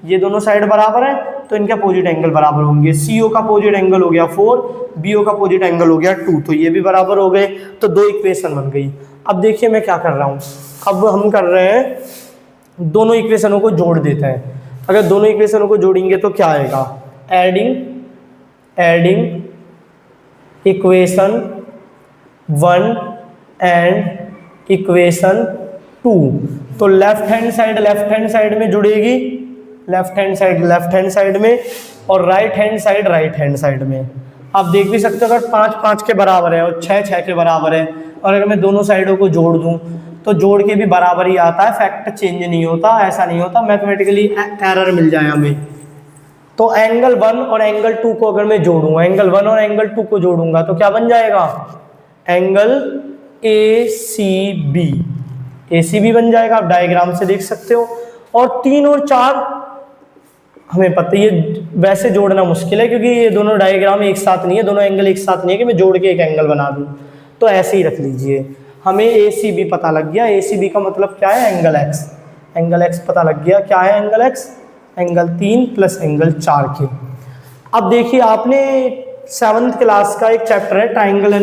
S1: ये दोनों साइड बराबर है तो इनके अपोजिट एंगल बराबर होंगे। CO का अपोजिट एंगल हो गया 4, BO का अपोजिट एंगल हो गया 2, तो ये भी बराबर हो गए। तो दो इक्वेशन बन गई। अब देखिए मैं क्या कर रहा हूँ, अब हम कर रहे हैं दोनों इक्वेशनों को जोड़ देते हैं। अगर दोनों इक्वेशनों को जोड़ेंगे तो क्या आएगा, एडिंग इक्वेशन 1 एंड इक्वेशन 2। तो लेफ्ट हैंड साइड में जुड़ेगी, लेफ्ट हैंड साइड में, और राइट हैंड साइड में। आप देख भी सकते हो अगर 5 5 के बराबर है और 6 6 के बराबर है, और अगर मैं दोनों साइडों को जोड़ दूं तो जोड़ के भी बराबर ही आता है, फैक्ट चेंज नहीं होता, ऐसा नहीं होता, मैथमेटिकली एरर मिल जाए हमें। तो एंगल 1 और एंगल 2 को अगर मैं जोड़ूंगा, एंगल 1 और एंगल 2 को जोड़ूंगा तो क्या बन जाएगा, एंगल ACB बन जाएगा। आप डायग्राम से देख सकते हो। और 3 और 4 हमें पता है, ये वैसे जोड़ना मुश्किल है क्योंकि ये दोनों डायग्राम एक साथ नहीं है, दोनों एंगल एक साथ नहीं है कि मैं जोड़ के एक एंगल बना दूं। तो ऐसे ही रख लीजिए। हमें ACB पता लग गया। ACB का मतलब क्या है, एंगल x पता लग गया। क्या है angle x, angle 3 plus angle 4 के। अब देखिए आपने 7th क्लास का एक चैप्टर है ट्राइंगल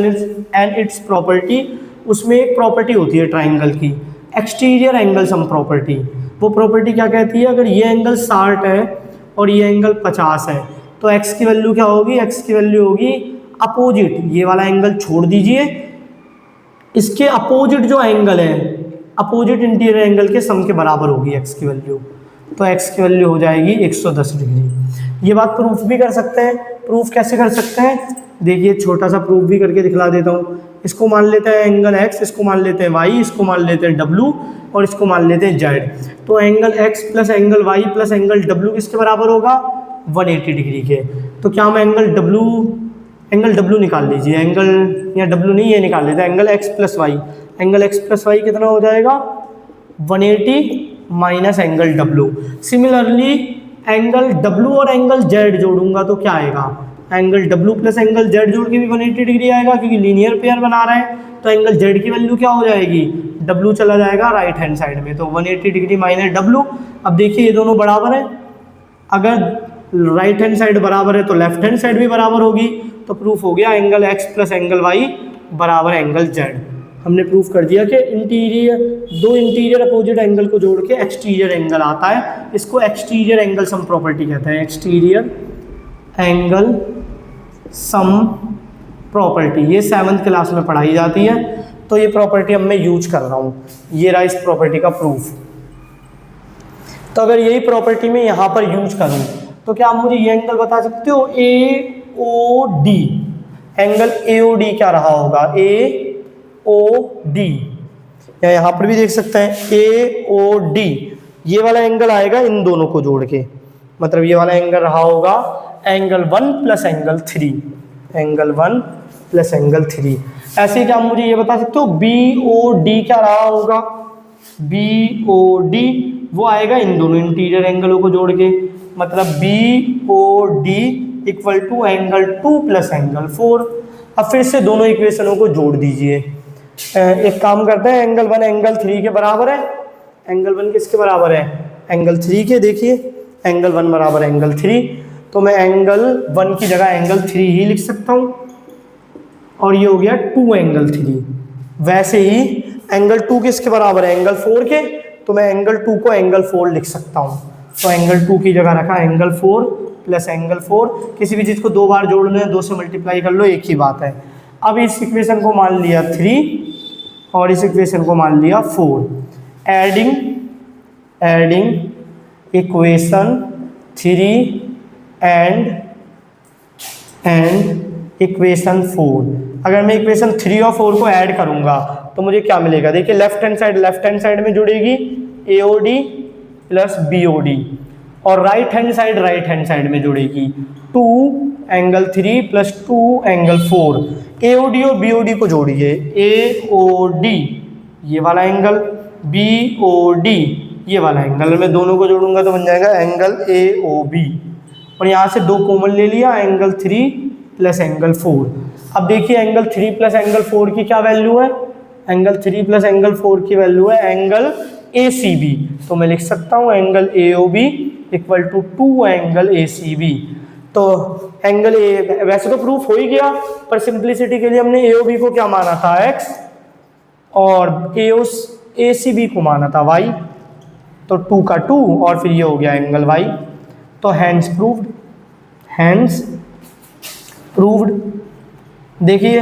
S1: एंड इट्स प्रॉपर्टी, उसमें एक प्रॉपर्टी होती है ट्राइंगल की, एक्सटीरियर एंगल सम प्रॉपर्टी। वो प्रॉपर्टी क्या कहती है, अगर ये एंगल 60 है और ये एंगल 50 है तो x की वैल्यू क्या होगी, x की वैल्यू होगी अपोजिट, ये वाला एंगल छोड़ दीजिए, इसके अपोजिट जो एंगल है, अपोजिट इंटीरियर एंगल के सम के बराबर होगी x की वैल्यू। तो x की वैल्यू हो जाएगी 110 डिग्री। ये बात प्रूफ भी कर सकते हैं। प्रूफ कैसे कर सकते हैं, देखिए छोटा सा प्रूफ भी करके दिखला देता हूँ। इसको मान लेते हैं एंगल x, इसको मान लेते हैं y, इसको मान लेते हैं w, और इसको मान लेते हैं z। तो angle x plus angle y plus angle w किसके बराबर होगा, 180 डिग्री के। तो क्या हम एंगल w निकाल लीजिए, एंगल या w नहीं, ये निकाल लेते हैं, angle x plus y. Angle x plus y कितना हो जाएगा, 180 minus angle w। Similarly angle w और एंगल z जोड़ूंगा तो क्या आएगा, angle w plus angle z जोड़ के भी 180 डिग्री आएगा क्योंकि लीनियर पेयर बना रहे हैं। तो एंगल z की वैल्यू क्या हो जाएगी, w चला जाएगा राइट हैंड साइड में, तो 180 डिग्री माइनस w। अब देखिए ये दोनों बराबर है, अगर राइट हैंड साइड बराबर है तो लेफ्ट हैंड साइड भी बराबर होगी। तो प्रूफ हो गया angle x plus angle y बराबर एंगल z। हमने प्रूफ कर दिया कि दो इंटीरियर अपोजिट एंगल को जोड़ के एक्सटीरियर एंगल आता है। इसको एक्सटीरियर एंगल सम प्रॉपर्टी कहते हैं, एक्सटीरियर एंगल सम प्रॉपर्टी। ये 7th क्लास में पढ़ाई जाती है। तो ये प्रॉपर्टी अब मैं यूज कर रहा हूँ, ये रहा इस प्रॉपर्टी का प्रूफ। तो अगर यही प्रॉपर्टी मैं यहाँ पर यूज करूँ तो क्या आप मुझे ये एंगल बता सकते हो, A O D, angle A O D क्या रहा होगा, ए ओ डी, या यहाँ पर भी देख सकते हैं ए ओ डी, ये वाला एंगल आएगा इन दोनों को जोड़ के, मतलब ये वाला एंगल रहा होगा angle 1 plus angle 3, angle 1 plus angle 3। ऐसे क्या मुझे ये बता सकते हो बी ओ डी क्या रहा होगा, बी ओ डी वो आएगा इन दोनों इंटीरियर एंगलों को जोड़ के, मतलब B O D equal to angle 2 plus angle 4। अब फिर से दोनों इक्वेशनों को जोड़ दीजिए। एक काम करते हैं, एंगल 1 एंगल 3 के बराबर है, एंगल 1 किसके बराबर है, एंगल 3 के। देखिए एंगल 1 बराबर एंगल 3, तो मैं एंगल 1 की जगह एंगल 3 ही लिख सकता हूँ, और ये हो गया 2 एंगल 3। वैसे ही एंगल 2 किसके बराबर है, एंगल 4 के, तो मैं एंगल 2 को एंगल 4 लिख सकता हूँ। तो एंगल 2 की जगह रखा एंगल 4 प्लस एंगल 4। किसी भी चीज़ को 2 बार जोड़ लो, 2 से मल्टीप्लाई कर लो, एक ही बात है। अब इस इक्वेशन को मान लिया 3 और इस इक्वेशन को मान लिया 4। Adding equation 3 and equation 4। अगर मैं इक्वेशन 3 और 4 को ऐड करूंगा तो मुझे क्या मिलेगा, देखिए लेफ्ट हैंड साइड में जुड़ेगी AOD प्लस BOD, और राइट हैंड साइड में जुड़ेगी 2 एंगल 3 प्लस 2 एंगल 4। AOD और BOD को जोड़िए, AOD ये वाला एंगल, BOD ये वाला एंगल, मैं दोनों को जोड़ूंगा तो बन जाएगा एंगल AOB, और यहाँ से 2 कॉमन ले लिया, एंगल 3 प्लस एंगल 4। अब देखिए एंगल 3 प्लस एंगल 4 की क्या वैल्यू है, एंगल 3 प्लस एंगल 4 की वैल्यू है एंगल ACB, तो मैं लिख सकता हूँ angle AOB equal to 2 angle ACB। तो एंगल ए वैसे तो प्रूफ हो ही गया, पर सिंप्लिसिटी के लिए हमने AOB को क्या माना था x, और ACB को माना था y, तो 2 का 2 और फिर ये हो गया एंगल y। तो हैंस प्रूव्ड। देखिए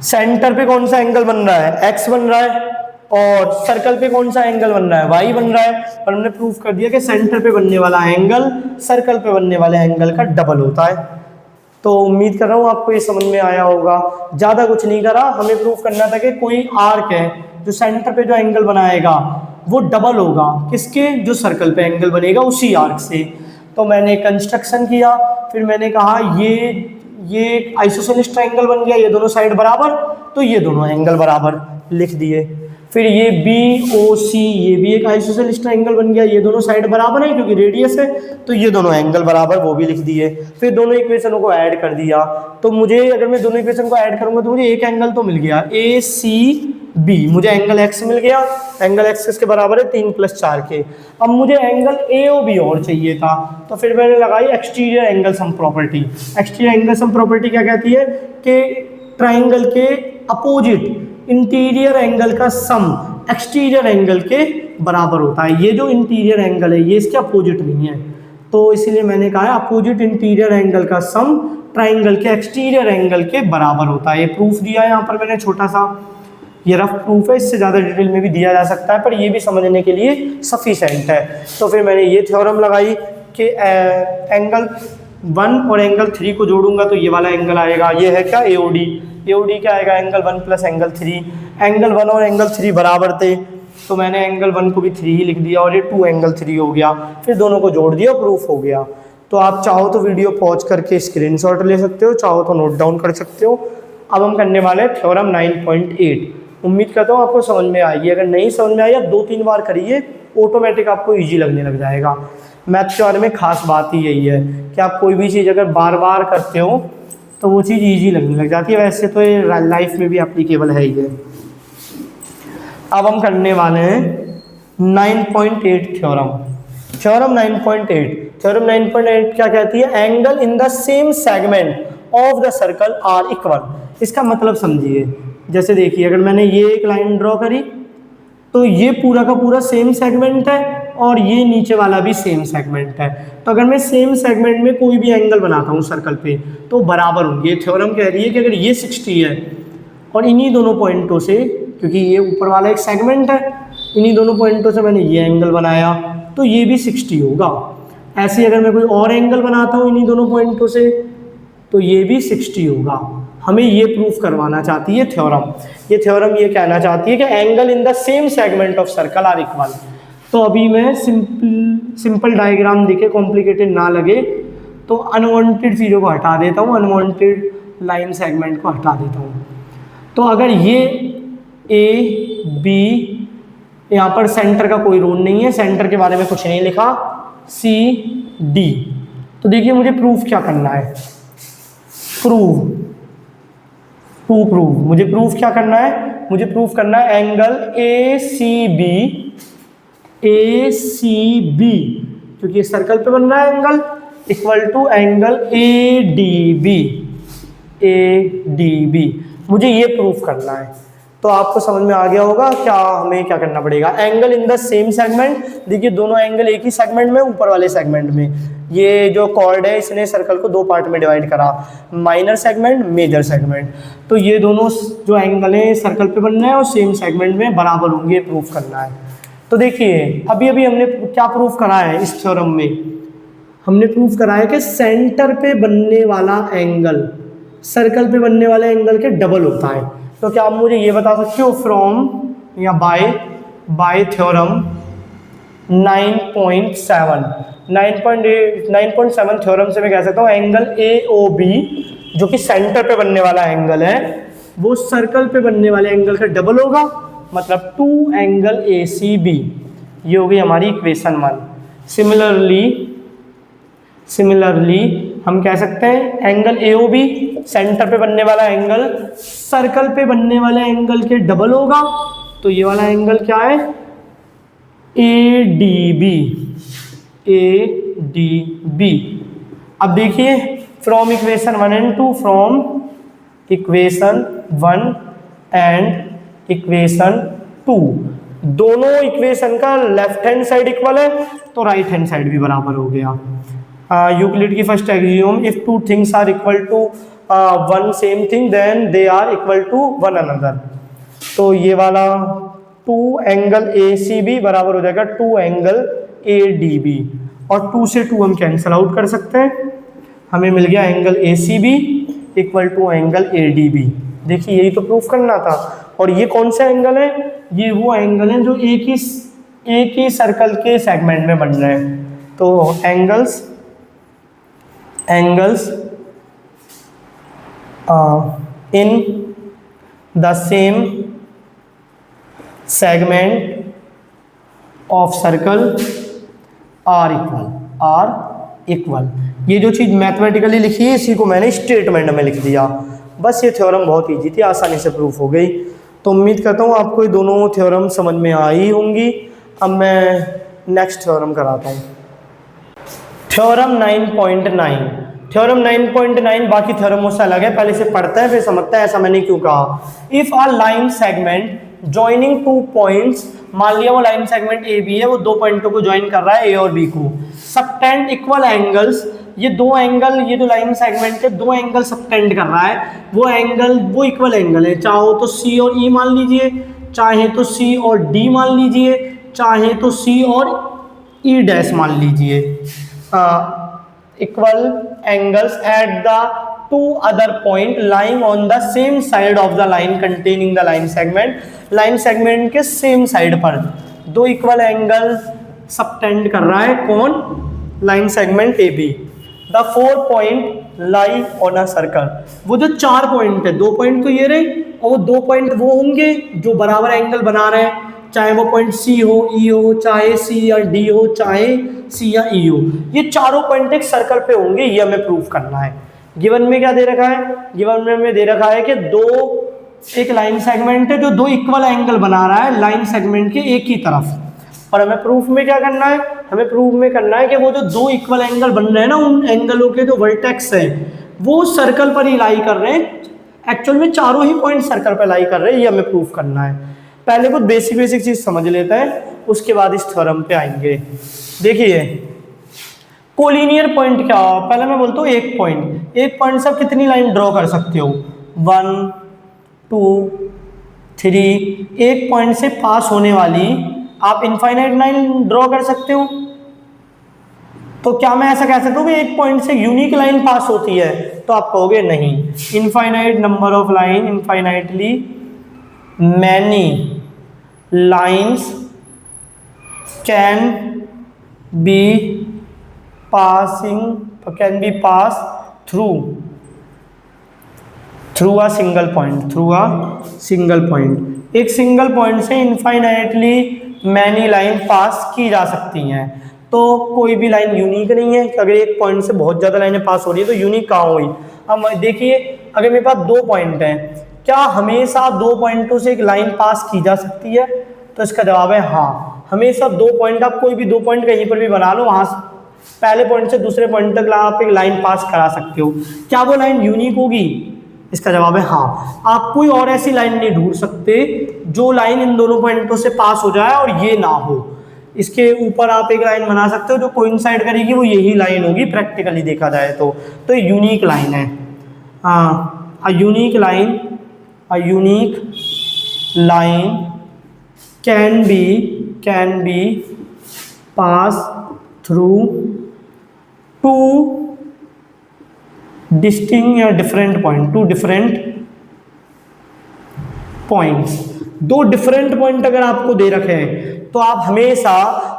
S1: सेंटर पे कौन सा एंगल बन रहा है, x बन रहा है, और सर्कल पे कौन सा एंगल बन रहा है, y बन रहा है। और हमने प्रूफ कर दिया कि सेंटर पे बनने वाला एंगल सर्कल पे बनने वाले एंगल का डबल होता है। तो उम्मीद कर रहा हूँ आपको ये समझ में आया होगा। ज़्यादा कुछ नहीं करा, हमें प्रूफ करना था कि कोई आर्क है जो सेंटर पे जो एंगल बनाएगा वो डबल होगा किसके, जो सर्कल पे एंगल बनेगा उसी आर्क से। तो मैंने कंस्ट्रक्शन किया, फिर मैंने कहा ये आइसोसेलेस ट्रायंगल बन गया, ये दोनों साइड बराबर, तो ये दोनों एंगल बराबर लिख दिए। फिर ये BOC ये भी एक आइसोसेलेस ट्रायंगल बन गया, ये दोनों साइड बराबर है क्योंकि रेडियस है, तो ये दोनों एंगल बराबर, वो भी लिख दिए। फिर दोनों इक्वेशनों को ऐड कर दिया, तो मुझे अगर मैं दोनों इक्वेशन को ऐड करूंगा तो मुझे एक एंगल तो मिल गया ACB, मुझे एंगल x मिल गया, एंगल x किसके बराबर है 3 + 4 के। अब मुझे एंगल AOB और चाहिए था, तो फिर मैंने लगाई exterior angle sum property. Exterior angle sum property क्या कहती है कि ट्राइंगल के अपोजिट इंटीरियर एंगल का सम एक्सटीरियर एंगल के बराबर होता है। ये जो इंटीरियर एंगल है ये इसके अपोजिट नहीं है, तो इसीलिए मैंने कहा है अपोजिट इंटीरियर एंगल का सम ट्राइंगल के एक्सटीरियर एंगल के बराबर होता है। ये प्रूफ दिया है यहाँ पर मैंने छोटा सा, ये रफ प्रूफ है, इससे ज़्यादा डिटेल में भी दिया जा सकता है, पर ये भी समझने के लिए सफिशेंट है। तो फिर मैंने ये थ्योरम लगाई कि एंगल 1 और एंगल 3 को जोड़ूंगा तो ये वाला एंगल आएगा, ये है क्या AOD क्या आएगा एंगल 1 प्लस एंगल 3। एंगल 1 और एंगल 3 बराबर थे, तो मैंने एंगल 1 को भी 3 ही लिख दिया और ये 2 एंगल 3 हो गया, फिर दोनों को जोड़ दिया, प्रूफ हो गया। तो आप चाहो तो वीडियो पॉज करके स्क्रीनशॉट ले सकते हो, चाहो तो नोट डाउन कर सकते हो। अब हम करने वाले हैं थ्योरम 9.8। उम्मीद करता हूँ आपको समझ में आएगी, अगर नहीं समझ में आई आप 2-3 बार करिए, ऑटोमेटिक आपको ईजी लगने लग जाएगा। मैथ के बारे में खास बात ही यही है कि आप कोई भी चीज़ अगर बार बार करते हो तो वो चीज़ ईजी लगने लग जाती है। वैसे तो ये लाइफ में भी एप्लीकेबल है ही है। अब हम करने वाले हैं 9.8 थ्योरम 9.8 क्या कहती है, angle in the same segment of the circle are equal. इसका मतलब समझिए, जैसे देखिए अगर मैंने ये एक लाइन ड्रॉ करी तो ये पूरा का पूरा सेम सेगमेंट है और ये नीचे वाला भी सेम सेगमेंट है। तो अगर मैं सेम सेगमेंट में कोई भी एंगल बनाता हूँ सर्कल पे तो बराबर होंगे। थ्योरम कह रही है कि अगर ये 60 है और इन्हीं दोनों पॉइंटों से, क्योंकि ये ऊपर वाला एक सेगमेंट है, इन्हीं दोनों पॉइंटों से मैंने ये एंगल बनाया, तो ये भी 60 होगा। ऐसे ही अगर मैं कोई और एंगल बनाता हूँ इन्हीं दोनों पॉइंटों से, तो ये भी 60 होगा। हमें ये प्रूफ करवाना चाहती है थ्योरम। ये थ्योरम ये कहना चाहती है कि angle in the same segment of circle are equal. तो अभी मैं सिंपल डायग्राम दिखे, कॉम्प्लिकेटेड ना लगे, तो अनवांटेड चीज़ों को हटा देता हूँ, अनवांटेड लाइन सेगमेंट को हटा देता हूँ। तो अगर ये ए बी, यहाँ पर सेंटर का कोई रोल नहीं है, सेंटर के बारे में कुछ नहीं लिखा, सी डी, तो देखिए मुझे प्रूफ क्या करना है, मुझे प्रूफ क्या करना है, मुझे प्रूफ करना है एंगल ए सी बी, क्योंकि ये सर्कल पे बन रहा है angle, equal to angle A D B, मुझे ये प्रूफ करना है। तो आपको समझ में आ गया होगा क्या हमें क्या करना पड़ेगा। Angle in the same segment, देखिए दोनों एंगल एक ही सेगमेंट में, ऊपर वाले सेगमेंट में। ये जो कॉर्ड है इसने सर्कल को दो पार्ट में डिवाइड करा, माइनर सेगमेंट, मेजर सेगमेंट। तो ये दोनों जो एंगल है सर्कल पे बन रहे हैं और सेम सेगमेंट में बराबर होंगे, प्रूफ करना है। तो देखिए अभी हमने क्या प्रूफ करा है इस थ्योरम में, हमने प्रूफ करा है कि सेंटर पे बनने वाला एंगल सर्कल पे बनने वाले एंगल के डबल होता है। तो क्या आप मुझे ये बता सकते हो फ्रॉम या बाय थ्योरम 9.7 थ्योरम से मैं कह सकता हूँ एंगल AOB जो कि सेंटर पे बनने वाला एंगल है वो सर्कल पे बनने वाले एंगल का डबल होगा, मतलब 2 एंगल ACB। ये हो गई हमारी इक्वेशन 1। सिमिलरली हम कह सकते हैं एंगल AOB सेंटर पे बनने वाला एंगल सर्कल पे बनने वाले एंगल के डबल होगा, तो ये वाला एंगल क्या है ADB। अब देखिए from equation 1 and 2, from equation 1 and equation 2 दोनों इक्वेशन का लेफ्ट हैंड साइड इक्वल है तो राइट हैंड साइड भी बराबर हो गया। यूक्लिड की first axiom, if two things are equal to one same thing then they are equal to one another. तो ये वाला 2 एंगल ACB बराबर हो जाएगा 2 एंगल ADB, और 2 से 2 हम कैंसिल आउट कर सकते हैं, हमें मिल गया angle ACB equal to angle ADB। देखिए यही तो प्रूफ करना था। और ये कौन सा एंगल है, ये वो एंगल है जो एक ही सर्कल के सेगमेंट में बन रहे हैं। तो angles in the same segment of circle are equal. ये जो चीज़ मैथमेटिकली लिखी है इसी को मैंने स्टेटमेंट में लिख दिया। बस ये थ्योरम बहुत इजी थी, आसानी से प्रूफ हो गई। तो उम्मीद करता हूँ आपको ये दोनों थ्योरम समझ में आई होंगी। अब मैं नेक्स्ट थ्योरम कराता हूँ, थ्योरम 9.9 बाकी थ्योरमों से अलग है, पहले से पढ़ते हैं फिर समझते हैं ऐसा मैंने क्यों कहा। If a line segment joining 2 points, मान लिया वो लाइन सेगमेंट ए बी है, वो 2 पॉइंटों को ज्वाइन कर रहा है ए और बी को, सबटेंड इक्वल एंगल्स, ये 2 एंगल, ये जो लाइन सेगमेंट के 2 एंगल सबटेंड कर रहा है, वो एंगल वो इक्वल एंगल है, चाहो तो सी और ई मान लीजिए, चाहे तो सी और डी मान लीजिए, चाहे तो सी और ई डैश मान लीजिए। Equal angles at the 2 other point lying on the same side of the line containing the line segment, line segment के सेम साइड पर 2 इक्वल एंगल सबटेंड कर रहा है, कौन, line segment AB। The 4 point lie on a circle, वो जो 4 point है, 2 point तो ये रहे और वो 2 पॉइंट वो होंगे जो बराबर एंगल बना रहे हैं, चाहे वो पॉइंट C हो, E हो, चाहे C या D हो, चाहे C या E हो, ये चारों पॉइंट एक सर्कल पे होंगे, ये हमें प्रूफ करना है। गिवन में क्या दे रखा है, गिवन में हमें दे रखा है कि एक लाइन सेगमेंट है जो 2 इक्वल एंगल बना रहा है लाइन सेगमेंट के एक ही तरफ, और हमें प्रूफ में क्या करना है, हमें प्रूफ में करना है कि वो जो 2 इक्वल एंगल बन रहे हैं ना, उन एंगलों के जो वर्टेक्स है वो सर्कल पर ही लाई कर रहे हैं, एक्चुअल में चारों ही पॉइंट सर्कल पर लाई कर रहे हैं, ये हमें प्रूफ करना है। पहले कुछ बेसिक चीज समझ लेते हैं, उसके बाद इस थ्योरम पे आएंगे। देखिए कोलिनियर पॉइंट क्या हो, पहले मैं बोलता हूँ एक पॉइंट से आप कितनी लाइन ड्रॉ कर सकते हो, 1 2 3, एक पॉइंट से पास होने वाली आप इनफाइनाइट लाइन ड्रॉ कर सकते हो। तो क्या मैं ऐसा कह सकता हूँ कि एक पॉइंट से यूनिक लाइन पास होती है? तो आप कहोगे नहीं, infinite number of line, infinitely many lines can be pass through a single point. एक सिंगल पॉइंट से इनफाइनाइटली मैनी लाइन पास की जा सकती हैं। तो कोई भी लाइन यूनिक नहीं है कि अगर एक पॉइंट से बहुत ज़्यादा लाइनें पास हो रही है तो यूनिक कहाँ हुई। अब देखिए, अगर मेरे पास 2 पॉइंट हैं, क्या हमेशा 2 पॉइंटों से एक लाइन पास की जा सकती है? तो इसका जवाब है हाँ, हमेशा 2 पॉइंट, आप कोई भी 2 पॉइंट कहीं पर भी बना लो, वहाँ पहले पॉइंट से दूसरे पॉइंट तक आप एक लाइन पास करा सकते हो। क्या वो लाइन यूनिक होगी? इसका जवाब है हाँ। आप कोई और ऐसी लाइन नहीं ढूंढ सकते जो लाइन इन दोनों पॉइंटों से पास हो जाए और ये ना हो। इसके ऊपर आप एक लाइन बना सकते हो जो कोइंसाइड करेगी, वो यही लाइन होगी प्रैक्टिकली देखा जाए तो यूनिक लाइन है। A unique line can be pass through 2 distinct या डिफरेंट पॉइंट्स। 2 डिफरेंट पॉइंट अगर आपको दे रखे हैं तो आप हमेशा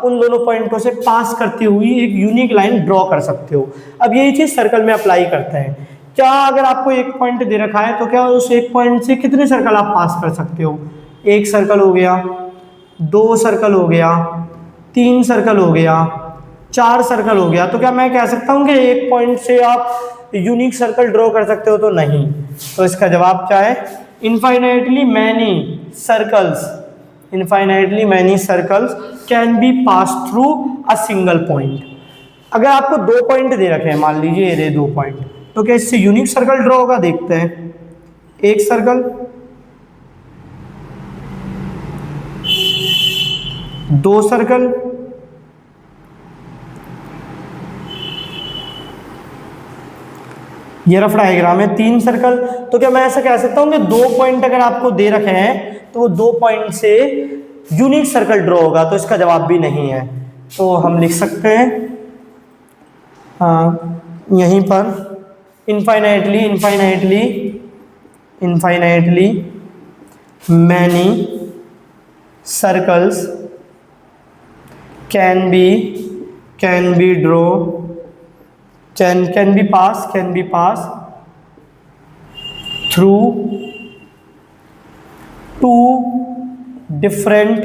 S1: उन दोनों पॉइंटों से पास करती हुई एक यूनिक लाइन ड्रॉ कर सकते हो। अब यही चीज सर्कल में अप्लाई करते हैं। क्या अगर आपको एक पॉइंट दे रखा है तो क्या उस एक पॉइंट से कितने सर्कल आप पास कर सकते हो? 1 सर्कल हो गया, 2 सर्कल हो गया, 3 सर्कल हो गया, 4 सर्कल हो गया। तो क्या मैं कह सकता हूँ कि एक पॉइंट से आप यूनिक सर्कल ड्रॉ कर सकते हो? तो नहीं। तो इसका जवाब क्या है? Infinitely many circles can be pass through a single point. अगर आपको 2 पॉइंट दे रखे हैं, मान लीजिए ये 2 पॉइंट, तो क्या इससे यूनिक सर्कल ड्रॉ होगा? देखते हैं। 1 सर्कल, 2 सर्कल, ये रफ डायग्राम है, 3 सर्कल। तो क्या मैं ऐसा कह सकता हूँ कि 2 पॉइंट अगर आपको दे रखे हैं तो वो 2 पॉइंट से यूनिक सर्कल ड्रॉ होगा? तो इसका जवाब भी नहीं है। तो हम लिख सकते हैं यहीं पर infinitely many circles can be draw can be pass through 2 different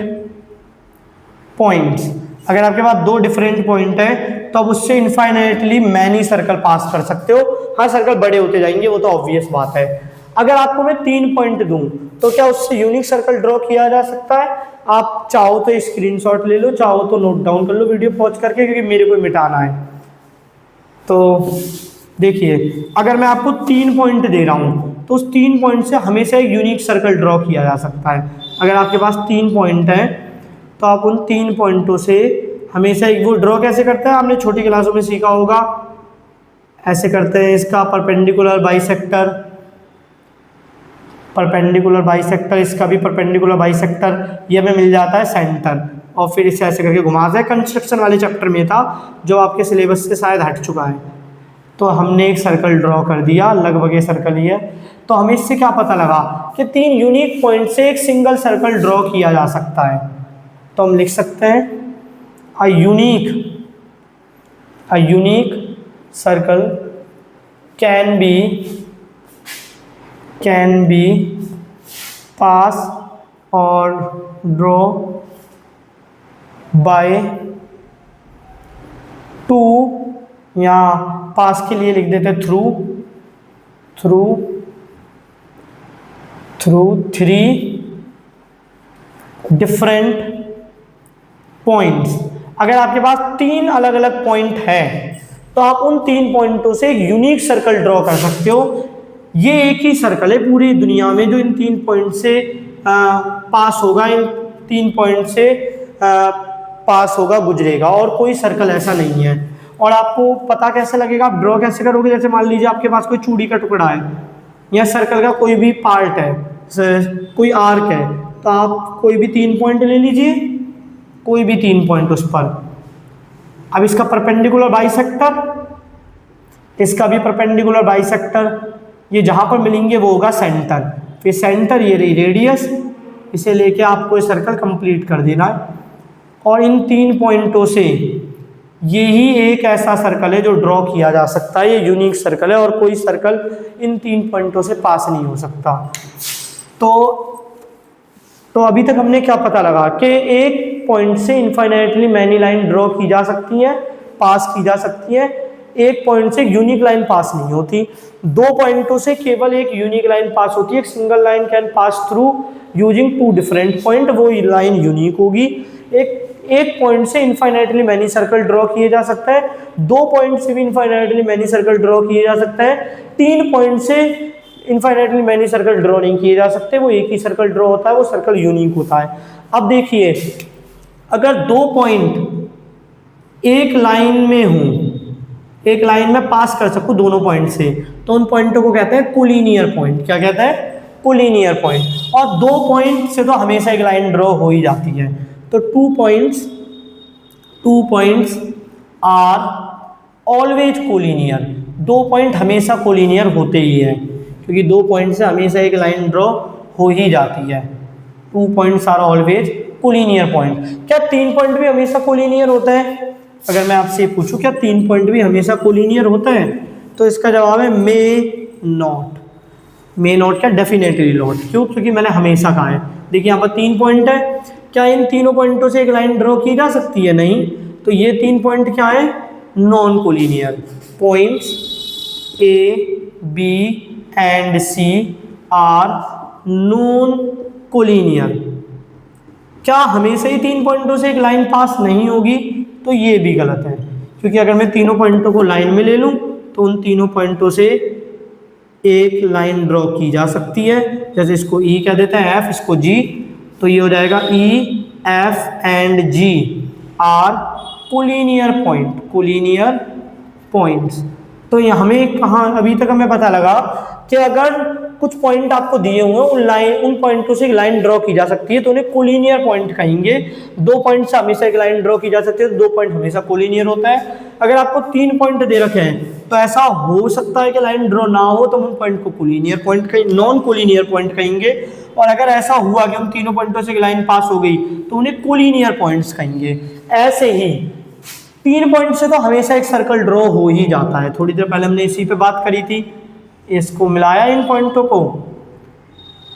S1: points। अगर आपके पास 2 डिफरेंट पॉइंट है तो आप उससे इनफाइनाइटली मैनी सर्कल पास कर सकते हो। हाँ, सर्कल बड़े होते जाएंगे, वो तो ऑब्वियस बात है। अगर आपको मैं 3 पॉइंट दूं तो क्या उससे यूनिक सर्कल ड्रॉ किया जा सकता है? आप चाहो तो स्क्रीनशॉट ले लो, चाहो तो नोट डाउन कर लो वीडियो पॉज करके, क्योंकि मेरे को मिटाना है। तो देखिए, अगर मैं आपको 3 पॉइंट दे रहा हूँ तो उस 3 पॉइंट से हमेशा एक यूनिक सर्कल ड्रॉ किया जा सकता है। अगर आपके पास 3 पॉइंट हैं तो आप उन 3 पॉइंटों से हमेशा एक, वो ड्रॉ कैसे करते हैं आपने छोटी क्लासों में सीखा होगा, ऐसे करते हैं। इसका परपेंडिकुलर बाइसेक्टर, इसका भी परपेंडिकुलर बाइसेक्टर, ये हमें मिल जाता है सेंटर, और फिर इसे ऐसे करके घुमाते हैं। कंस्ट्रक्शन वाले चैप्टर में था जो आपके सिलेबस से शायद हट चुका है। तो हमने एक सर्कल ड्रॉ कर दिया, लगभग ये सर्कल ही है। तो हमें इससे क्या पता लगा कि 3 यूनिक पॉइंट से एक सिंगल सर्कल ड्रॉ किया जा सकता है। तो हम लिख सकते हैं a unique circle can be pass और ड्रॉ बाय 2, या पास के लिए लिख देते थ्रू 3 डिफरेंट पॉइंट्स। अगर आपके पास 3 अलग अलग पॉइंट हैं तो आप उन 3 पॉइंटों से एक यूनिक सर्कल ड्रॉ कर सकते हो। ये एक ही सर्कल है पूरी दुनिया में जो इन 3 पॉइंट से पास होगा, इन 3 पॉइंट से पास होगा, गुजरेगा, और कोई सर्कल ऐसा नहीं है। और आपको पता कैसे लगेगा, आप ड्रॉ कैसे करोगे? जैसे मान लीजिए आपके पास कोई चूड़ी का टुकड़ा है या सर्कल का कोई भी पार्ट है, कोई आर्क है तो आप कोई भी 3 पॉइंट ले लीजिए, कोई भी 3 पॉइंट उस पर। अब इसका परपेंडिकुलर बाइसेक्टर, इसका भी परपेंडिकुलर बाइसेक्टर, ये जहाँ पर मिलेंगे वो होगा सेंटर, फिर सेंटर ये रही रेडियस, इसे लेके आपको ये सर्कल कंप्लीट कर देना है। और इन 3 पॉइंटों से यही एक ऐसा सर्कल है जो ड्रॉ किया जा सकता है, ये यूनिक सर्कल है और कोई सर्कल इन 3 पॉइंटों से पास नहीं हो सकता। तो अभी तक हमने क्या पता लगा कि एक पॉइंट से इनफाइनाइटली मैनी लाइन ड्रॉ की जा सकती हैं, पास की जा सकती है, एक पॉइंट से यूनिक लाइन पास नहीं होती। 2 पॉइंटों से केवल एक यूनिक लाइन पास होती है, एक single line can pass through using 2 different point, वो लाइन यूनिक होगी। एक पॉइंट से इनफाइनाइटली मैनी सर्कल ड्रॉ किए जा सकता है, 2 पॉइंट से भी इनफाइनाइटली मैनी सर्कल ड्रॉ किए जा सकता है, 3 पॉइंट से इनफाइनाइटली मैनी सर्कल ड्रॉ नहीं किए जा सकते, वो एक ही सर्कल ड्रॉ होता है, वो सर्कल यूनिक होता है। अब देखिए, अगर 2 पॉइंट एक लाइन में हूं, एक लाइन में पास कर सकूं दोनों पॉइंट से, तो उन पॉइंटों को कहते हैं कोलिनियर पॉइंट। क्या कहते हैं? Collinear point. और 2 पॉइंट से तो हमेशा एक लाइन ड्रॉ हो ही जाती है, तो 2 points are always collinear. 2 point हमेशा कोलिनियर होते ही हैं, क्योंकि 2 पॉइंट से हमेशा एक लाइन ड्रॉ हो ही जाती है। 2 points are always collinear point. क्या 3 पॉइंट भी हमेशा कोलिनियर होता है? अगर मैं आपसे पूछूं क्या 3 पॉइंट भी हमेशा कोलिनियर होता है, तो इसका जवाब है मे नॉट। मे नॉट क्या? Definitely not. क्यों? क्योंकि मैंने हमेशा कहा है। देखिए यहाँ पर 3 पॉइंट है, क्या इन तीनों पॉइंटों से एक लाइन ड्रॉ की जा सकती है? नहीं। तो ये 3 पॉइंट क्या है? Non collinear points. A B and C are non collinear. क्या हमेशा ही 3 पॉइंटों से एक लाइन पास नहीं होगी? तो ये भी गलत है, क्योंकि अगर मैं तीनों पॉइंटों को लाइन में ले लूं तो उन तीनों पॉइंटों से एक लाइन ड्रॉ की जा सकती है। जैसे इसको ई कह देते हैं, एफ इसको जी, तो ये हो जाएगा E F and G are collinear point, collinear points. तो ये हमें कहाँ अभी तक हमें पता लगा कि अगर कुछ पॉइंट आपको दिए हुए हैं, उन पॉइंटों से एक लाइन ड्रॉ की जा सकती है तो उन्हें कोलिनियर पॉइंट कहेंगे। 2 पॉइंट से हमेशा एक लाइन ड्रॉ की जा सकती है तो 2 पॉइंट हमेशा कोलिनियर होता है। अगर आपको 3 पॉइंट दे रखे हैं तो ऐसा हो सकता है कि लाइन ड्रॉ ना हो, तो उन पॉइंट को कोलिनियर पॉइंट कहेंगे, नॉन कोलिनियर पॉइंट कहेंगे। और अगर ऐसा हुआ कि उन तीनों पॉइंटों से एक लाइन पास हो गई तो उन्हें कोलिनियर पॉइंट्स कहेंगे। ऐसे ही 3 पॉइंट से तो हमेशा एक सर्कल ड्रॉ हो ही जाता है। थोड़ी देर पहले हमने इसी पे बात करी थी। इसको मिलाया इन पॉइंटों को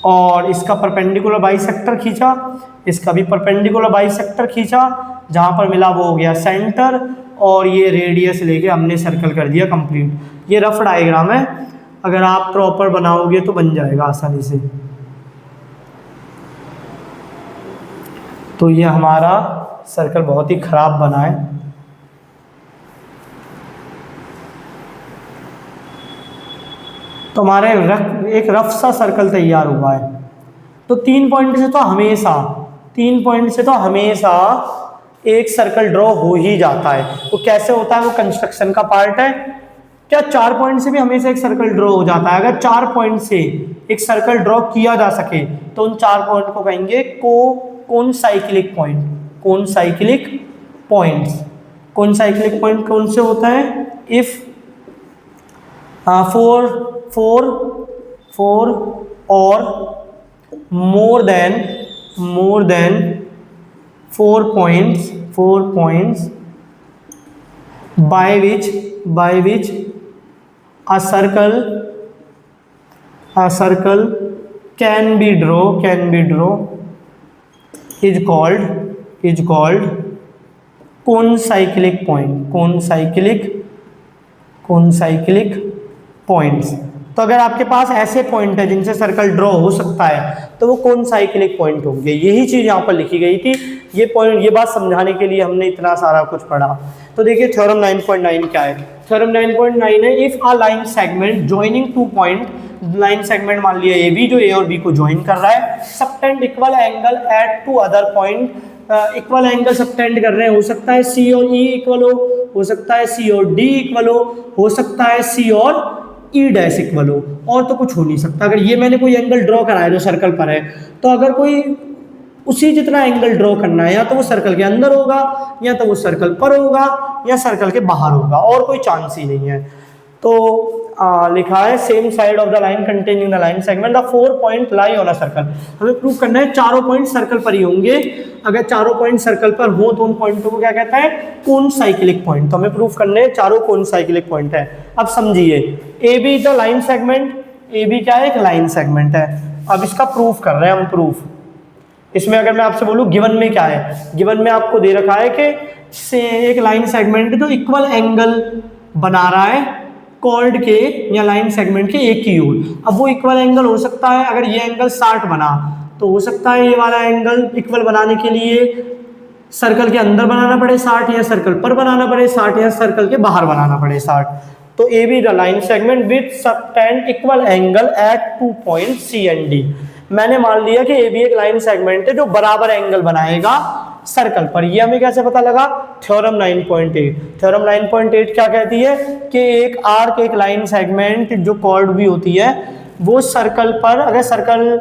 S1: और इसका परपेंडिकुलर बाइसेक्टर खींचा, इसका भी परपेंडिकुलर बाइसेक्टर खींचा, जहाँ पर मिला वो हो गया सेंटर, और ये रेडियस लेके हमने सर्कल कर दिया कंप्लीट। ये रफ डायग्राम है, अगर आप प्रॉपर बनाओगे तो बन जाएगा आसानी से। तो ये हमारा सर्कल बहुत ही खराब बना है। तो हमारे एक रफ सा सर्कल तैयार हुआ है। तो 3 पॉइंट से तो हमेशा एक सर्कल ड्रॉ हो ही जाता है। वो कैसे होता है? वो कंस्ट्रक्शन का पार्ट है। क्या 4 पॉइंट से भी हमेशा एक सर्कल ड्रॉ हो जाता है? अगर 4 पॉइंट से एक सर्कल ड्रॉ किया जा सके तो उन 4 पॉइंट को कहेंगे कौन साइक्लिक पॉइंट। कौन साइक्लिक पॉइंट्स। कौन साइक्लिक पॉइंट कौन से होता है? इफ 4 और more than 4 points by which a circle can be draw is called concyclic points। तो अगर आपके पास ऐसे पॉइंट है जिनसे सर्कल ड्रॉ हो सकता है तो वो कौन साइक्लिक पॉइंट होंगे। यही चीज यहाँ पर लिखी गई थी। ये बात समझाने के लिए हमने इतना सारा कुछ पढ़ा। तो देखिए थ्योरम 9.9 क्या है। थ्योरम 9.9 है, if a line segment joining 2 point, line segment मान लिया ए बी जो ए और बी को ज्वाइन कर रहा है, subtend equal angle at 2 other point, equal angle subtend कर रहे हैं। हो सकता है सी और ई इक्वल हो सकता है सी और डी इक्वल हो सकता है सी और ई डैश इक्वल हो, और तो कुछ हो नहीं सकता। अगर ये मैंने कोई एंगल ड्रॉ करा है जो सर्कल पर है, तो अगर कोई उसी जितना एंगल ड्रॉ करना है, या तो वो सर्कल के अंदर होगा, या तो वो सर्कल पर होगा, या सर्कल के बाहर होगा, और कोई चांस ही नहीं है। तो लिखा है same side of the line containing the line segment the 4 point lie on a circle. हमें प्रूव करना है चारों पॉइंट सर्कल पर ही होंगे। अगर चारों पॉइंट सर्कल पर हो तो उन पॉइंटों को क्या कहता है, कोन साइक्लिक पॉइंट। तो हमें प्रूव करने हैं चारों कोन साइक्लिक पॉइंट है। अब समझिए, A B the line segment, A B क्या है, एक लाइन सेगमेंट है। अब इसका प्रूफ कर रहे हैं हम, प्रूफ। इसमें अगर मैं आपसे बोलूं गिवन में क्या है, गिवन में आपको दे रखा है कि से एक लाइन सेगमेंट तो इक्वल एंगल बना रहा है कॉर्ड के या लाइन सेगमेंट के एक ही ओर। अब वो इक्वल एंगल हो सकता है, अगर ये एंगल 60 बना तो हो सकता है ये वाला एंगल इक्वल बनाने के लिए सर्कल के अंदर बनाना पड़े 60, या सर्कल पर बनाना पड़े 60, या सर्कल के बाहर बनाना पड़े 60। तो A B the line segment with subtend equal angle at 2 point C and D. मैंने मान लिया कि ए बी एक लाइन सेगमेंट है जो बराबर एंगल बनाएगा सर्कल पर। ये हमें कैसे पता लगा, थ्योरम 9.8। थ्योरम 9.8 क्या कहती है कि एक आर्क, एक लाइन सेगमेंट जो कॉर्ड भी होती है, वो सर्कल पर, अगर सर्कल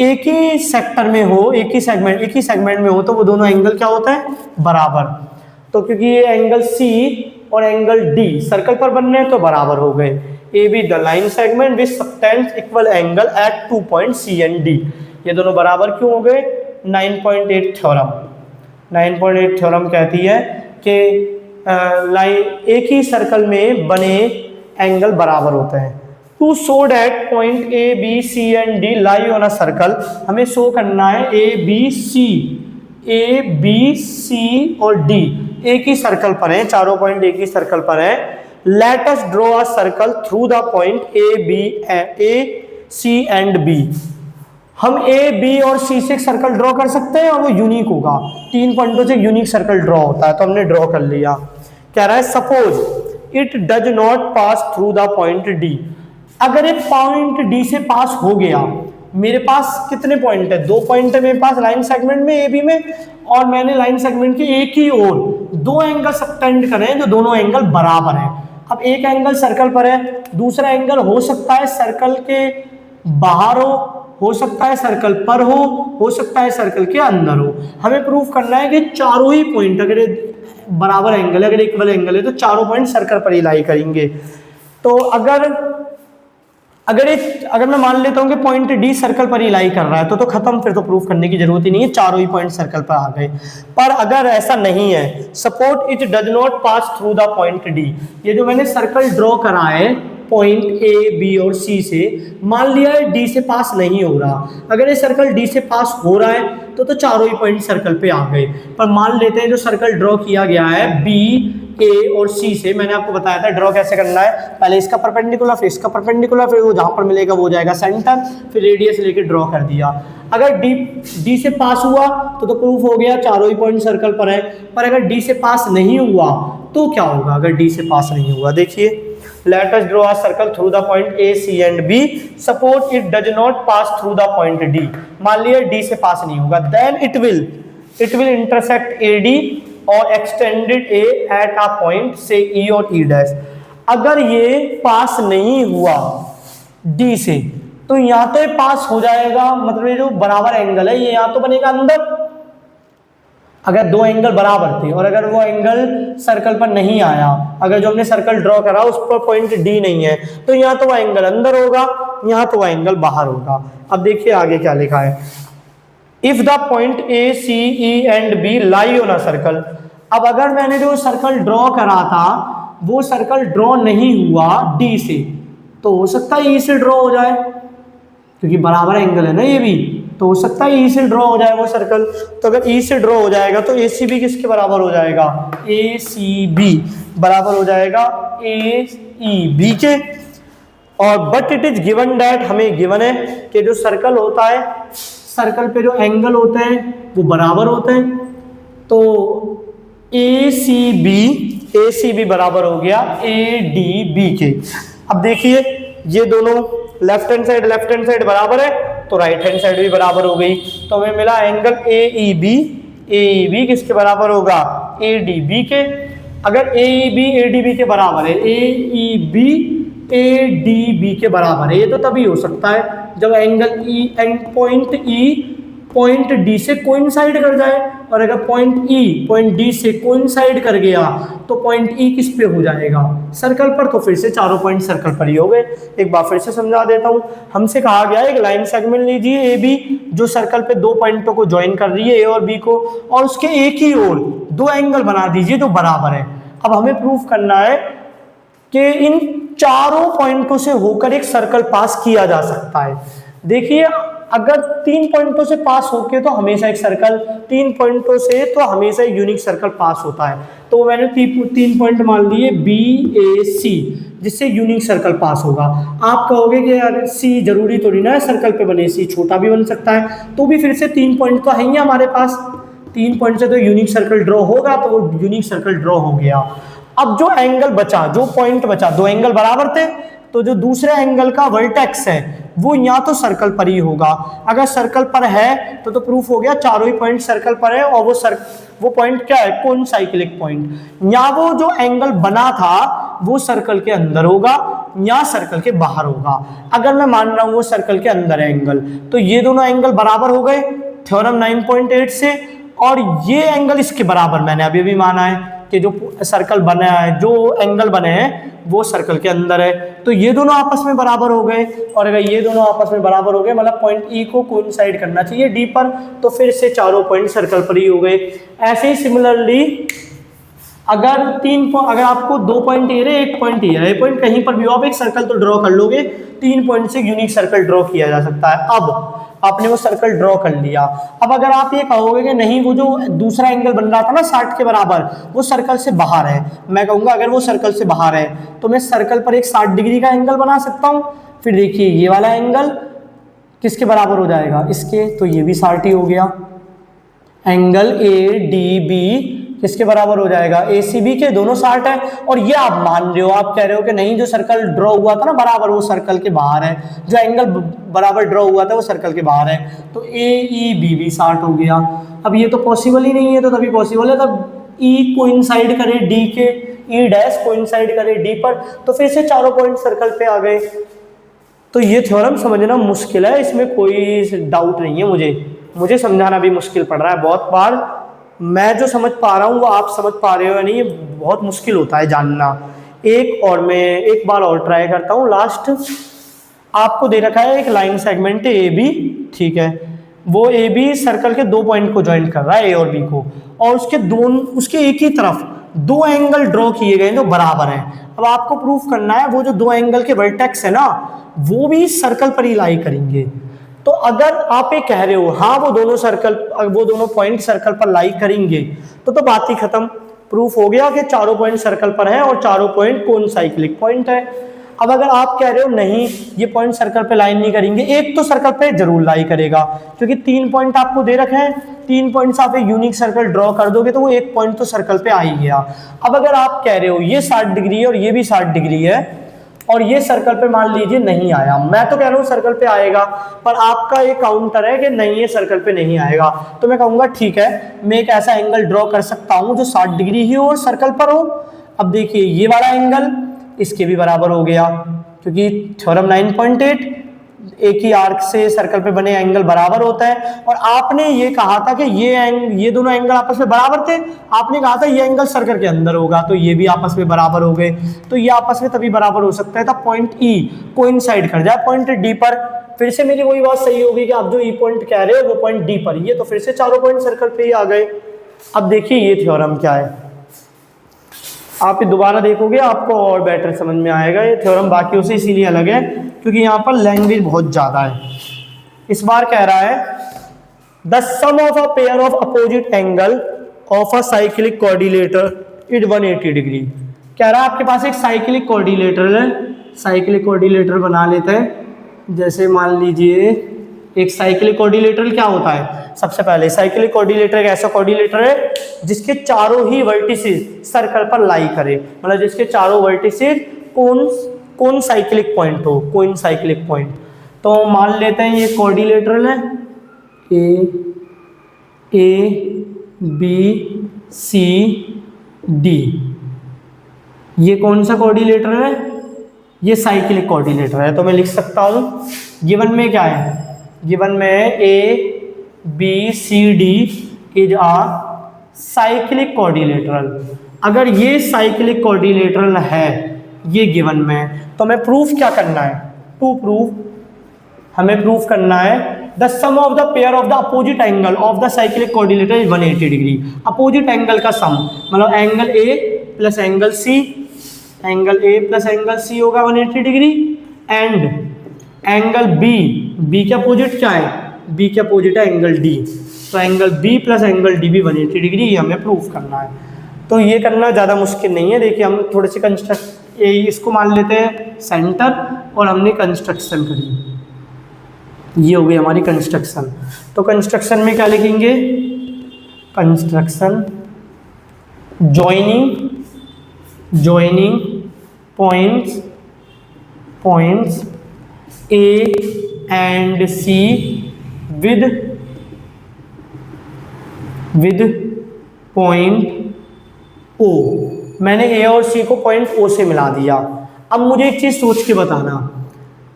S1: एक ही सेक्टर में हो, एक ही सेगमेंट में हो, तो वो दोनों एंगल क्या होता है, बराबर। तो क्योंकि ये एंगल सी और एंगल डी सर्कल पर बनने हैं तो बराबर हो गए। A B the line segment with subtend equal angle at 2 point C and D. ये दोनों बराबर क्यों हो गए, 9.8 थ्योरम। 9.8 थ्योरम कहती है कि लाइन एक ही सर्कल में बने एंगल बराबर होते हैं। To show that point A B C and D lie on a circle, हमें शो करना है ए बी सी और डी एक ही सर्कल पर हैं, चारों पॉइंट एक ही सर्कल पर हैं। Let us draw a circle through the point A C and B. हम ए बी और सी से एक सर्कल ड्रॉ कर सकते हैं और वो यूनिक होगा, 3 पॉइंटों से यूनिक सर्कल ड्रॉ होता है। तो हमने ड्रॉ कर लिया। कह रहा है suppose it does not pass through the point D. अगर एक पॉइंट डी से पास हो गया, मेरे पास कितने पॉइंट है, 2 पॉइंट है मेरे पास लाइन सेगमेंट में ए बी में, और मैंने लाइन सेगमेंट की एक ही ओर 2 एंगल सबटेंड करे हैं जो दोनों एंगल बराबर हैं। अब एक एंगल सर्कल पर है, दूसरा एंगल हो सकता है सर्कल के बाहर हो सकता है सर्कल पर हो सकता है सर्कल के अंदर हो। हमें प्रूफ करना है कि चारों ही पॉइंट अगर बराबर एंगल है, अगर इक्वल एंगल है, तो चारों पॉइंट सर्कल पर ही लाई करेंगे। तो अगर मैं मान लेता हूं कि पॉइंट डी सर्कल पर ही लाई कर रहा है तो खत्म, फिर तो प्रूफ करने की जरूरत ही नहीं है, चारों ही पॉइंट सर्कल पर आ गए। पर अगर ऐसा नहीं है, suppose it does not pass through the point D, ये जो मैंने सर्कल ड्रॉ करा है पॉइंट ए बी और सी से, मान लिया है डी से पास नहीं हो रहा। अगर ये सर्कल डी से पास हो रहा है तो चारों ही पॉइंट सर्कल पे आ गए। पर मान लेते हैं जो सर्कल ड्रॉ किया गया है बी ए और सी से, मैंने आपको बताया था ड्रॉ कैसे करना है, पहले इसका परपेंडिकुलर, फिर इसका परपेंडिकुलर, फिर वो जहां पर मिलेगा वो जाएगा सेंटर, फिर रेडियस लेके ड्रॉ कर दिया। अगर डी से पास हुआ तो प्रूफ हो गया चारों ही पॉइंट सर्कल पर है। पर अगर डी से पास नहीं हुआ तो क्या होगा, अगर डी से पास नहीं हुआ, देखिए let us draw a circle through the point A, C and B. Suppose it does not pass through the point D. मान लिया D से पास नहीं होगा, then it will intersect AD और extended A at a point say E और E dash. अगर ये पास नहीं हुआ D से तो यहाँ तो ये पास हो जाएगा, मतलब ये जो बराबर एंगल है ये यहाँ तो बनेगा अंदर। अगर 2 एंगल बराबर थे और अगर वो एंगल सर्कल पर नहीं आया, अगर जो हमने सर्कल ड्रॉ करा उस पर पॉइंट डी नहीं है, तो यहाँ तो वह एंगल अंदर होगा, यहाँ तो वह एंगल बाहर होगा। अब देखिए आगे क्या लिखा है, if the point A C E and B lie on a circle. अब अगर मैंने जो सर्कल ड्रॉ करा था वो सर्कल ड्रॉ नहीं हुआ डी से, तो हो सकता है ई से ड्रॉ हो जाए, क्योंकि बराबर एंगल है ना ये भी, तो हो सकता है ई से ड्रॉ हो जाए वो सर्कल। तो अगर ई से ड्रॉ हो जाएगा तो ए सी बी किसके बराबर हो जाएगा, ए सी बी बराबर हो जाएगा ए ई बी के। और but it is given that, हमें गिवन है कि जो सर्कल होता है, सर्कल पे जो एंगल होते हैं वो बराबर होते हैं। तो ए सी बी बराबर हो गया ए डी बी के। अब देखिए ये दोनों लेफ्ट हैंड साइड बराबर है तो राइट हैंड साइड भी बराबर हो गई। तो हमें मिला एंगल ए ई बी किसके बराबर होगा, ए डी बी के। अगर A E B A D B के बराबर है, A E B A D B के बराबर है। ये तो तभी हो सकता है जब एंगल ई पॉइंट ई पॉइंट डी से कोइंसाइड कर जाए, और अगर पॉइंट ई पॉइंट डी से कोइंसाइड कर गया तो पॉइंट ई किस पे हो जाएगा, सर्कल पर। तो फिर से चारों पॉइंट सर्कल पर ही हो गए। एक बार फिर से समझा देता हूँ। हमसे कहा गया है एक लाइन सेगमेंट लीजिए ए बी जो सर्कल पे दो पॉइंटों को ज्वाइन कर रही है ए और बी को, और उसके एक ही ओर दो एंगल बना दीजिए जो बराबर है। अब हमें प्रूफ करना है कि इन चारों पॉइंटों से होकर एक सर्कल पास किया जा सकता है। देखिए अगर 3 पॉइंटों से पास होके तो हमेशा एक सर्कल, 3 पॉइंटों से तो हमेशा एक यूनिक सर्कल पास होता है। तो मैंने 3 पॉइंट मान लिए बी ए सी जिससे यूनिक सर्कल पास होगा। आप कहोगे कि यार सी जरूरी थोड़ी ना है सर्कल पे बने, सी छोटा भी बन सकता है। तो भी फिर से 3 पॉइंट तो है ही हमारे पास, 3 पॉइंट से तो यूनिक सर्कल ड्रॉ होगा, तो वो यूनिक सर्कल ड्रॉ हो गया। अब जो एंगल बचा, जो पॉइंट बचा, दो एंगल बराबर थे, तो जो दूसरे एंगल का वर्टेक्स है वो या तो सर्कल पर ही होगा। अगर सर्कल पर है तो प्रूफ हो गया चारों ही पॉइंट सर्कल पर है, और वो पॉइंट क्या है, कौन साइक्लिक पॉइंट। या वो जो एंगल बना था वो सर्कल के अंदर होगा या सर्कल के बाहर होगा। अगर मैं मान रहा हूं वो सर्कल के अंदर है एंगल, तो ये दोनों एंगल बराबर हो गए थ्योरम 9.8 से, और ये एंगल इसके बराबर मैंने अभी भी माना है कि जो सर्कल बना है, जो एंगल बने हैं वो सर्कल के अंदर है। तो ये दोनों आपस में बराबर हो गए, और अगर ये दोनों आपस में बराबर हो गए मतलब पॉइंट ई को कोइंसाइड करना चाहिए डी पर, तो फिर से चारों पॉइंट सर्कल पर ही हो गए। ऐसे ही सिमिलरली अगर आपको 2 पॉइंट ए रहे, 1 पॉइंट ए है, पॉइंट कहीं पर भी हो आप एक सर्कल तो ड्रॉ कर लोगे, 3 पॉइंट से यूनिक सर्कल ड्रॉ किया जा सकता है। अब आपने वो सर्कल ड्रॉ कर लिया। अब अगर आप ये कहोगे कि नहीं वो जो दूसरा एंगल बन रहा था ना 60 के बराबर, वो सर्कल से बाहर है, मैं कहूंगा अगर वो सर्कल से बाहर है तो मैं सर्कल पर एक 60 डिग्री का एंगल बना सकता हूं। फिर देखिए ये वाला एंगल किसके बराबर हो जाएगा, इसके, तो ये भी 60 ही हो गया। एंगल ए डी बी किसके बराबर हो जाएगा, ए सी बी के, दोनों 60 है। और ये आप मान रहे हो, आप कह रहे हो कि नहीं जो सर्कल ड्रॉ हुआ था ना बराबर वो सर्कल के बाहर है, जो एंगल बराबर ड्रॉ हुआ था वो सर्कल के बाहर है, तो ए ई बी भी 60 हो गया। अब ये तो पॉसिबल ही नहीं है, तो तभी पॉसिबल है तब ई कोइंसाइड करे डी के, ई डैश कोइंसाइड करे डी पर, तो फिर से चारों पॉइंट सर्कल पे आ गए। तो ये थ्योरम समझना मुश्किल है, इसमें कोई डाउट नहीं है। मुझे समझाना भी मुश्किल पड़ रहा है बहुत बार। मैं जो समझ पा रहा हूँ वो आप समझ पा रहे हो या नहीं, ये बहुत मुश्किल होता है जानना। मैं एक बार और ट्राई करता हूँ। लास्ट आपको दे रखा है एक लाइन सेगमेंट ए बी, ठीक है, वो ए बी सर्कल के 2 पॉइंट को ज्वाइन कर रहा है ए और बी को, और उसके एक ही तरफ 2 एंगल ड्रॉ किए गए जो बराबर हैं। अब आपको प्रूफ करना है वो जो 2 एंगल के वर्टेक्स है ना वो भी सर्कल पर ही लाई करेंगे। तो अगर आप ये कह रहे हो हाँ वो दोनों पॉइंट सर्कल पर लाई करेंगे, तो बात ही खत्म, प्रूफ हो गया कि चारों पॉइंट सर्कल पर है और चारों पॉइंट कौन साइक्लिक पॉइंट है। अब अगर आप कह रहे हो नहीं ये पॉइंट सर्कल पे लाइन नहीं करेंगे, एक तो सर्कल पे जरूर लाई करेगा, क्योंकि 3 पॉइंट आपको दे रखे हैं, 3 पॉइंट से आप एक यूनिक सर्कल ड्रॉ कर दोगे तो वो एक पॉइंट तो सर्कल पे आ ही गया। अब अगर आप कह रहे हो ये 60 डिग्री है और ये भी 60 डिग्री है और ये सर्कल पे मान लीजिए नहीं आया, मैं तो कह रहा हूँ सर्कल पे आएगा, पर आपका ये काउंटर है कि नहीं ये सर्कल पे नहीं आएगा, तो मैं कहूँगा ठीक है मैं एक ऐसा एंगल ड्रॉ कर सकता हूँ जो 60 डिग्री ही हो और सर्कल पर हो। अब देखिए ये वाला एंगल इसके भी बराबर हो गया, क्योंकि थ्योरम 9.8 एक ही आर्क से सर्कल पे बने एंगल बराबर होता है। और आपने ये कहा था कि ये दोनों एंगल आपस में बराबर थे, आपने कहा था ये एंगल सर्कल के अंदर होगा, तो ये भी आपस में बराबर हो गए। तो ये आपस में तभी बराबर हो सकता है तब पॉइंट ई कोइंसाइड कर जाए पॉइंट डी पर। फिर से मेरी वही बात सही होगी कि आप जो ई पॉइंट कह रहे हो वो पॉइंट डी पर, ये तो फिर से चारों पॉइंट सर्कल पे ही आ गए। अब देखिए ये थ्योरम क्या है, आप दोबारा देखोगे आपको और बेटर समझ में आएगा। ये थ्योरम बाकियों से इसीलिए अलग है क्योंकि यहाँ पर लैंग्वेज बहुत ज़्यादा है। इस बार कह रहा है the sum of a pair of opposite angle of a cyclic coordinator it 180 degree. कह रहा है आपके पास एक साइक्लिक कोऑर्डिनेटर है, साइक्लिक कोऑर्डिनेटर बना लेते हैं। जैसे मान लीजिए एक साइक्लिक कोऑर्डिनेटर क्या होता है, सबसे पहले साइक्लिक कोऑर्डिनेटर एक ऐसा कोऑर्डिनेटर है जिसके चारों ही वर्टिसेस सर्कल पर लाई करे, मतलब जिसके चारों वर्टिसेस कौन साइक्लिक पॉइंट हो, कौन साइक्लिक पॉइंट। तो मान लेते हैं ये कोऑर्डिनेटर है ए बी सी डी। ये कौन सा कोऑर्डिनेटर है, ये साइक्लिक कोऑर्डिनेटर है, तो मैं लिख सकता हूँ गिवन में क्या है, गिवन में ABCD is a cyclic coordinator. अगर ये साइक्लिक कोऑर्डिनेटर है ये गिवन में, तो हमें प्रूफ क्या करना है, टू प्रूफ हमें प्रूफ करना है the sum of the pair of the opposite angle of the cyclic coordinator is 180 degree. Opposite angle का सम मतलब angle A plus angle C, angle A plus angle C होगा 180 degree, and angle B के opposite क्या है, B के opposite है angle D, तो angle B plus angle D भी 180 डिग्री, ये हमें प्रूफ करना है। तो ये करना ज़्यादा मुश्किल नहीं है। देखिए हम थोड़े से कंस्ट्रक्ट इसको मान लेते हैं सेंटर, और हमने कंस्ट्रक्शन करी, ये हो गई हमारी कंस्ट्रक्शन। तो कंस्ट्रक्शन में क्या लिखेंगे, construction joining points A and C with point O। मैंने A और C को पॉइंट O से मिला दिया। अब मुझे एक चीज़ सोच के बताना,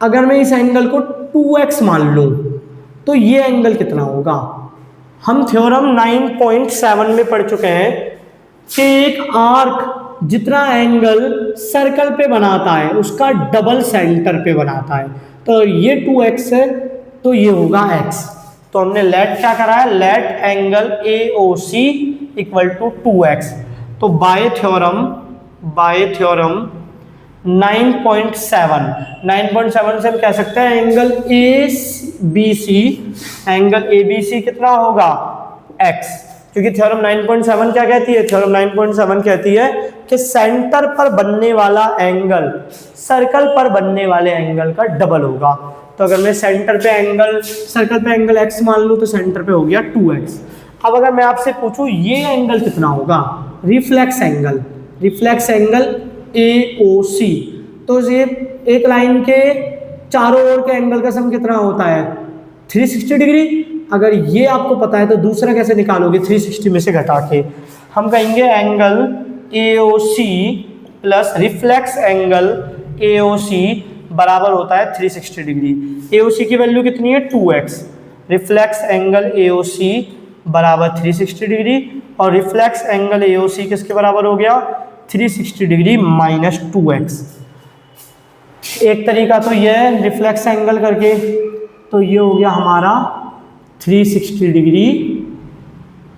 S1: अगर मैं इस एंगल को 2x मान लूँ तो ये एंगल कितना होगा। हम थ्योरम 9.7 में पढ़ चुके हैं कि एक आर्क जितना एंगल सर्कल पे बनाता है उसका डबल सेंटर पे बनाता है। तो ये 2x है तो ये होगा x। तो हमने लेट क्या करा है, let angle AOC equal to 2x। तो बाय थ्योरम 9.7 से हम कह सकते हैं एंगल ABC कितना होगा x, क्योंकि थ्योरम 9.7 क्या कहती है, थ्योरम 9.7 कहती है कि सेंटर पर बनने वाला एंगल सर्कल पर बनने वाले एंगल का डबल होगा। तो अगर मैं सेंटर पे एंगल सर्कल पे एंगल x मान लूँ तो सेंटर पे हो गया 2x। अब अगर मैं आपसे पूछूं ये एंगल कितना होगा, रिफ्लेक्स एंगल AOC, तो ये एक लाइन के चारों ओर के एंगल का सम कितना होता है 360 डिग्री। अगर ये आपको पता है तो दूसरा कैसे निकालोगे, 360 में से घटा के हम कहेंगे angle AOC plus reflex angle AOC बराबर होता है 360 डिग्री। AOC की वैल्यू कितनी है 2x, रिफ्लेक्स एंगल AOC बराबर 360 डिग्री, और रिफ्लेक्स एंगल AOC किसके बराबर हो गया 360 डिग्री माइनस 2x। एक तरीका तो ये है रिफ्लेक्स एंगल करके, तो ये हो गया हमारा 360 डिग्री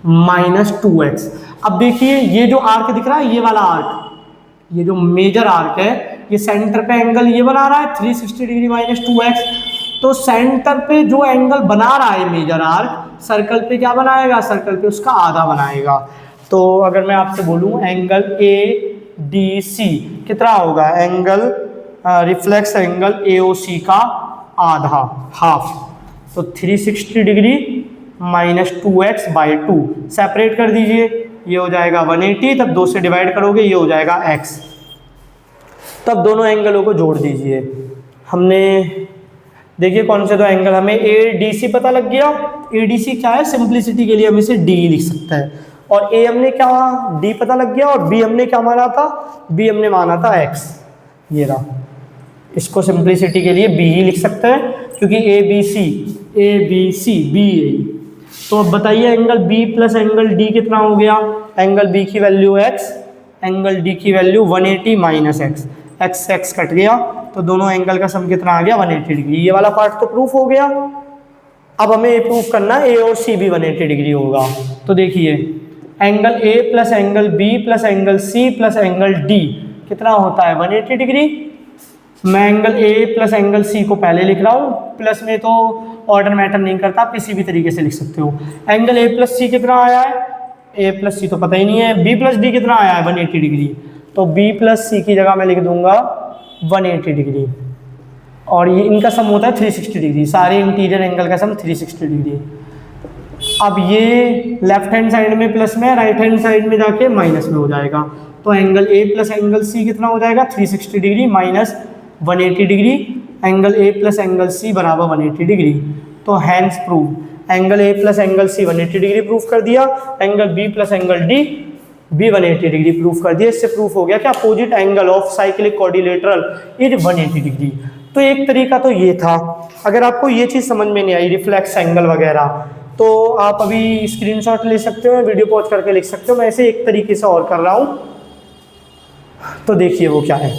S1: माइनस 2x। अब देखिए ये जो आर्क दिख रहा है, ये वाला आर्क, ये जो मेजर आर्क है, ये सेंटर पे एंगल ये बना रहा है 360 डिग्री माइनस 2x। तो सेंटर पे जो एंगल बना रहा है मेजर आर्क, सर्कल पे क्या बनाएगा, सर्कल पे उसका आधा बनाएगा। तो अगर मैं आपसे बोलूं एंगल ADC कितना होगा, एंगल रिफ्लेक्स एंगल AOC का आधा, हाफ, तो 360 degree minus 2x by 2 separate कर दीजिए, ये हो जाएगा 180, तब 2 से डिवाइड करोगे ये हो जाएगा x। तब दोनों एंगलों को जोड़ दीजिए। हमने देखिए कौन से दो एंगल, हमें ADC पता लग गया। ADC क्या है, सिंप्लिसिटी के लिए हम इसे D लिख सकते हैं, और A हमने क्या D पता लग गया, और B हमने क्या माना था, B हमने माना था x। ये रहा, इसको सिंप्लिसिटी के लिए B ही लिख सकते हैं क्योंकि ABC BA। तो अब बताइए angle B plus angle D कितना हो गया, एंगल B की वैल्यू x, एंगल D की वैल्यू 180 माइनस x कट गया, तो दोनों एंगल का सम कितना आ गया 180 डिग्री। ये वाला पार्ट तो प्रूफ हो गया। अब हमें ये प्रूफ करना है A और C भी 180 डिग्री होगा। तो देखिए angle A plus angle B plus angle C plus angle D कितना होता है 180 डिग्री। मैं angle A plus angle C को पहले लिख रहा हूँ, प्लस में तो ऑर्डर मैटर नहीं करता, आप किसी भी तरीके से लिख सकते हो। एंगल A प्लस C कितना आया है, A प्लस C तो पता ही नहीं है। B प्लस D कितना आया है 180 डिग्री, तो B प्लस C की जगह मैं लिख दूंगा 180 डिग्री, और ये इनका सम होता है 360 डिग्री, सारे इंटीरियर एंगल का सम 360 डिग्री। अब ये लेफ्ट हैंड साइड में प्लस में, राइट हैंड साइड में जाके माइनस में हो जाएगा। तो angle A plus angle C कितना हो जाएगा 360 degree minus 180 degree, angle A plus angle C बराबर 180 डिग्री। तो hence prove, angle A plus angle C 180 degree proof कर दिया, angle B plus angle D भी 180 डिग्री प्रूफ कर दिया। इससे प्रूफ हो गया कि opposite angle of cyclic quadrilateral is 180 degree. तो एक तरीका तो ये था। अगर आपको ये चीज़ समझ में नहीं आई रिफ्लेक्स एंगल वगैरह, तो आप अभी स्क्रीनशॉट ले सकते हो, वीडियो पॉज करके लिख सकते हो। मैं इसे एक तरीके से और कर रहा हूँ, तो देखिए वो क्या है।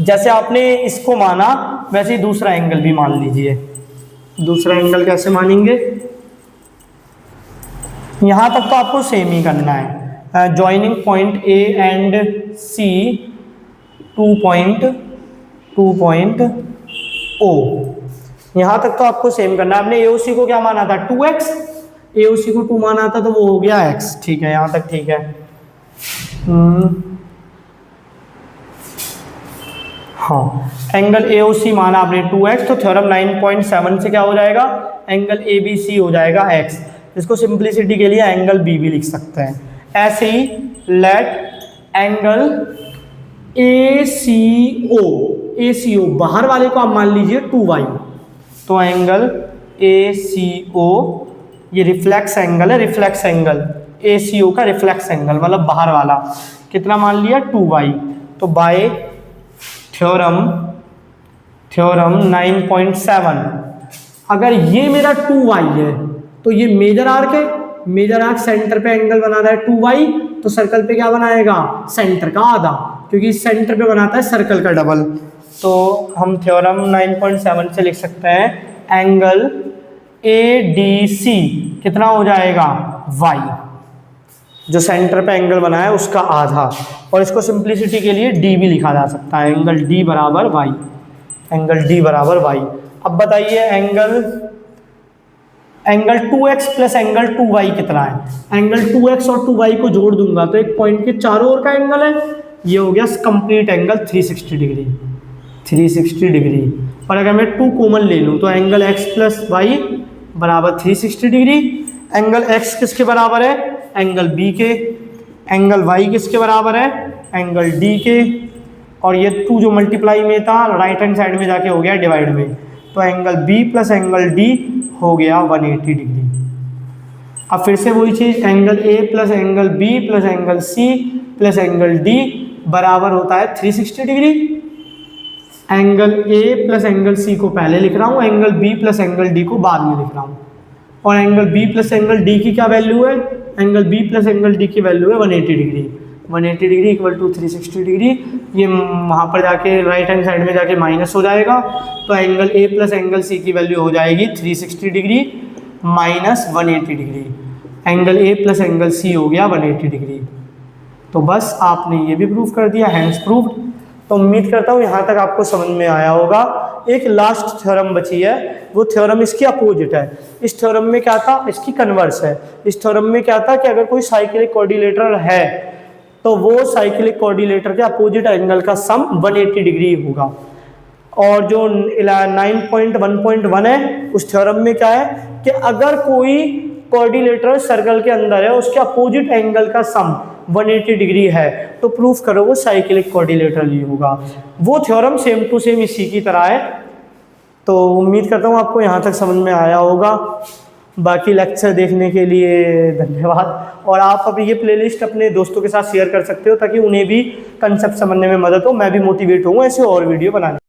S1: जैसे आपने इसको माना वैसे ही दूसरा एंगल भी मान लीजिए। दूसरा एंगल कैसे मानेंगे, यहाँ तक तो आपको सेम ही करना है। Joining point A and C 2 point O, यहाँ तक तो आपको सेम करना है। आपने एओसी को क्या माना था 2x, एओसी को 2 माना था तो वो हो गया x। ठीक है, यहाँ तक ठीक है। हाँ, एंगल एओसी माना आपने 2x, तो थ्योरम 9.7 से क्या हो जाएगा, एंगल एबीसी हो जाएगा x। इसको सिंप्लिसिटी के लिए एंगल बी भी लिख सकते हैं। ऐसे ही लेट एंगल एसीओ बाहर वाले को आप मान लीजिए 2y, तो एंगल एसीओ ये रिफ्लेक्स एंगल है, रिफ्लेक्स एंगल एसीओ का रिफ्लेक्स एंगल मतलब बाहर वाला कितना मान लिया 2y। तो बाय थ्योरम 9.7 अगर ये मेरा 2y है तो ये मेजर आर्क है, मेजर आर्क सेंटर पे एंगल बना रहा है 2y, तो सर्कल पे क्या बनाएगा, सेंटर का आधा, क्योंकि सेंटर पे बनाता है सर्कल का डबल। तो हम थ्योरम 9.7 से लिख सकते हैं एंगल ADC कितना हो जाएगा y, जो सेंटर पे एंगल बनाया है उसका आधा। और इसको सिंप्लिसिटी के लिए d भी लिखा जा सकता है, एंगल d बराबर y, एंगल d बराबर y। अब बताइए angle 2x plus angle 2y कितना है। एंगल 2x और 2y को जोड़ दूंगा तो एक पॉइंट के चारों ओर का एंगल है, ये हो गया कंप्लीट एंगल 360 डिग्री, 360 डिग्री। और अगर मैं 2 कॉमन ले लूँ तो एंगल x प्लस वाई बराबर 360 डिग्री। एंगल x किसके बराबर है, एंगल b के। एंगल y किसके बराबर है, एंगल d के। और ये 2 जो मल्टीप्लाई में था राइट हैंड साइड में जाके हो गया डिवाइड में, तो angle b plus angle d हो गया 180 डिग्री। अब फिर से वही चीज़, angle a plus angle b plus angle c plus angle d बराबर होता है 360 degree. Angle a plus angle c को पहले लिख रहा हूँ, angle b plus angle d को बाद में लिख रहा हूँ। और angle b plus angle d की क्या वैल्यू है, angle b plus angle d की वैल्यू है 180 degree. 180 degree equal to 360 degree. ये वहाँ पर जाके राइट हैंड साइड में जाके माइनस हो जाएगा, तो angle a plus angle c की वैल्यू हो जाएगी 360 degree minus 180 degree. Angle a plus angle c हो गया 180 डिग्री। तो बस आपने ये भी प्रूव कर दिया, हैंड्स प्रूव्ड। तो उम्मीद करता हूँ यहाँ तक आपको समझ में आया होगा। एक लास्ट थ्योरम बची है, वो थ्योरम इसकी अपोजिट है। इस थ्योरम में क्या था, इसकी कन्वर्स है। इस थ्योरम में क्या था कि अगर कोई साइक्लिक कोऑर्डिनेटर है तो वो साइक्लिक कोऑर्डिनेटर के अपोजिट एंगल का सम 180 डिग्री होगा। और जो 9.1.1 है उस थ्योरम में क्या है कि अगर कोई कोऑर्डिनेटर सर्कल के अंदर है उसके अपोजिट एंगल का सम 180 डिग्री है तो प्रूफ करो वो साइक्लिक कोऑर्डिनेटर ही होगा। वो थ्योरम सेम टू सेम इसी की तरह है। तो उम्मीद करता हूँ आपको यहाँ तक समझ में आया होगा। बाकी लेक्चर देखने के लिए धन्यवाद। और आप अभी ये प्लेलिस्ट अपने दोस्तों के साथ शेयर कर सकते हो ताकि उन्हें भी कंसेप्ट समझने में मदद हो, मैं भी मोटिवेट हूँ ऐसे और वीडियो बनाने।